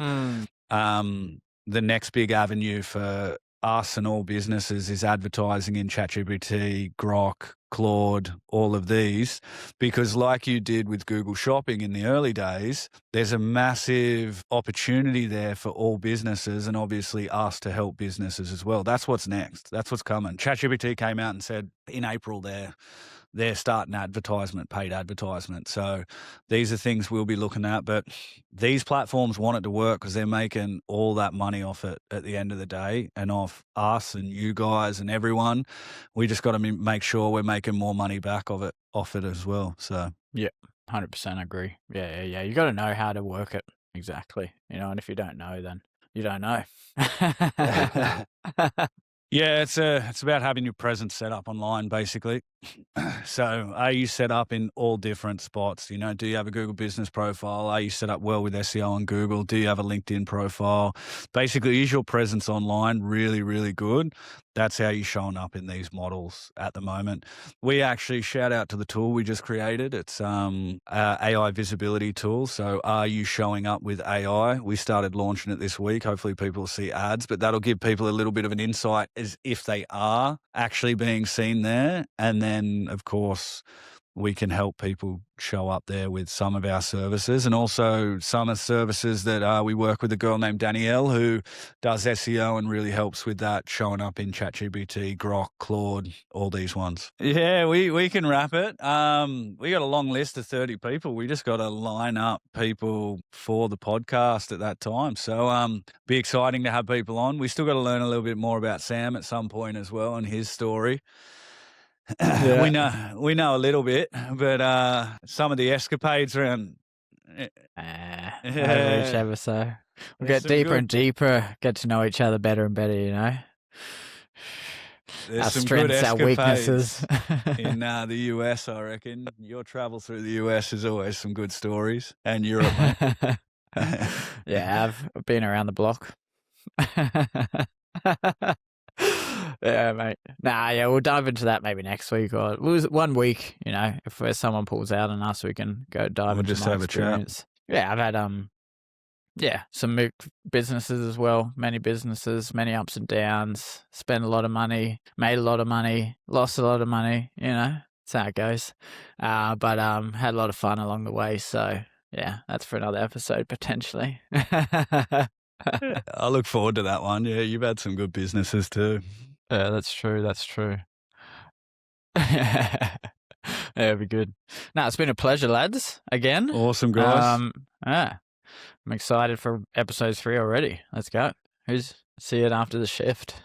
the next big avenue for us and all businesses is advertising in ChatGPT, Grok, Claude, all of these, because like you did with Google Shopping in the early days, there's a massive opportunity there for all businesses, and obviously us to help businesses as well. That's what's next. That's what's coming. ChatGPT came out and said in April they're starting paid advertisement. So these are things we'll be looking at. But these platforms want it to work because they're making all that money off it at the end of the day, and off us and you guys and everyone. We just got to make sure we're making more money back off it as well. So 100% agree. Yeah. You got to know how to work it exactly, and if you don't know, then you don't know. yeah, it's about having your presence set up online, basically. So are you set up in all different spots? Do you have a Google business profile? Are you set up well with SEO on Google? Do you have a LinkedIn profile? Basically, is your presence online really, really good? That's how you're showing up in these models at the moment. We actually shout out to the tool we just created. It's AI visibility tool. So are you showing up with AI? We started launching it this week. Hopefully people will see ads, but that'll give people a little bit of an insight as if they are actually being seen there. And then, of course, we can help people show up there with some of our services, and also some of the services that we work with a girl named Danielle who does SEO and really helps with that, showing up in ChatGPT, Grok, Claude, all these ones. Yeah, we can wrap it. We got a long list of 30 people. We just got to line up people for the podcast at that time. So be exciting to have people on. We still got to learn a little bit more about Sam at some point as well and his story. Yeah. We know a little bit, but some of the escapades around over each episode. We'll There's get some deeper good- and deeper, get to know each other better and better, There's our some good strengths, our weaknesses. escapades in the US, I reckon. Your travel through the US is always some good stories, and Europe. Yeah, I've been around the block. Yeah, mate. We'll dive into that maybe next week, or lose 1 week. If someone pulls out on us, we can go dive We'll into just my have a chat. experience. Yeah, I've had some businesses as well. Many businesses, many ups and downs. Spent a lot of money, made a lot of money, lost a lot of money. That's how it goes. But had a lot of fun along the way. So yeah, that's for another episode potentially. I look forward to that one. Yeah, you've had some good businesses too. Yeah, that's true. Yeah, it'd be good. No, it's been a pleasure, lads. Again. Awesome, guys. I'm excited for episode 3 already. Let's go. See it after the shift.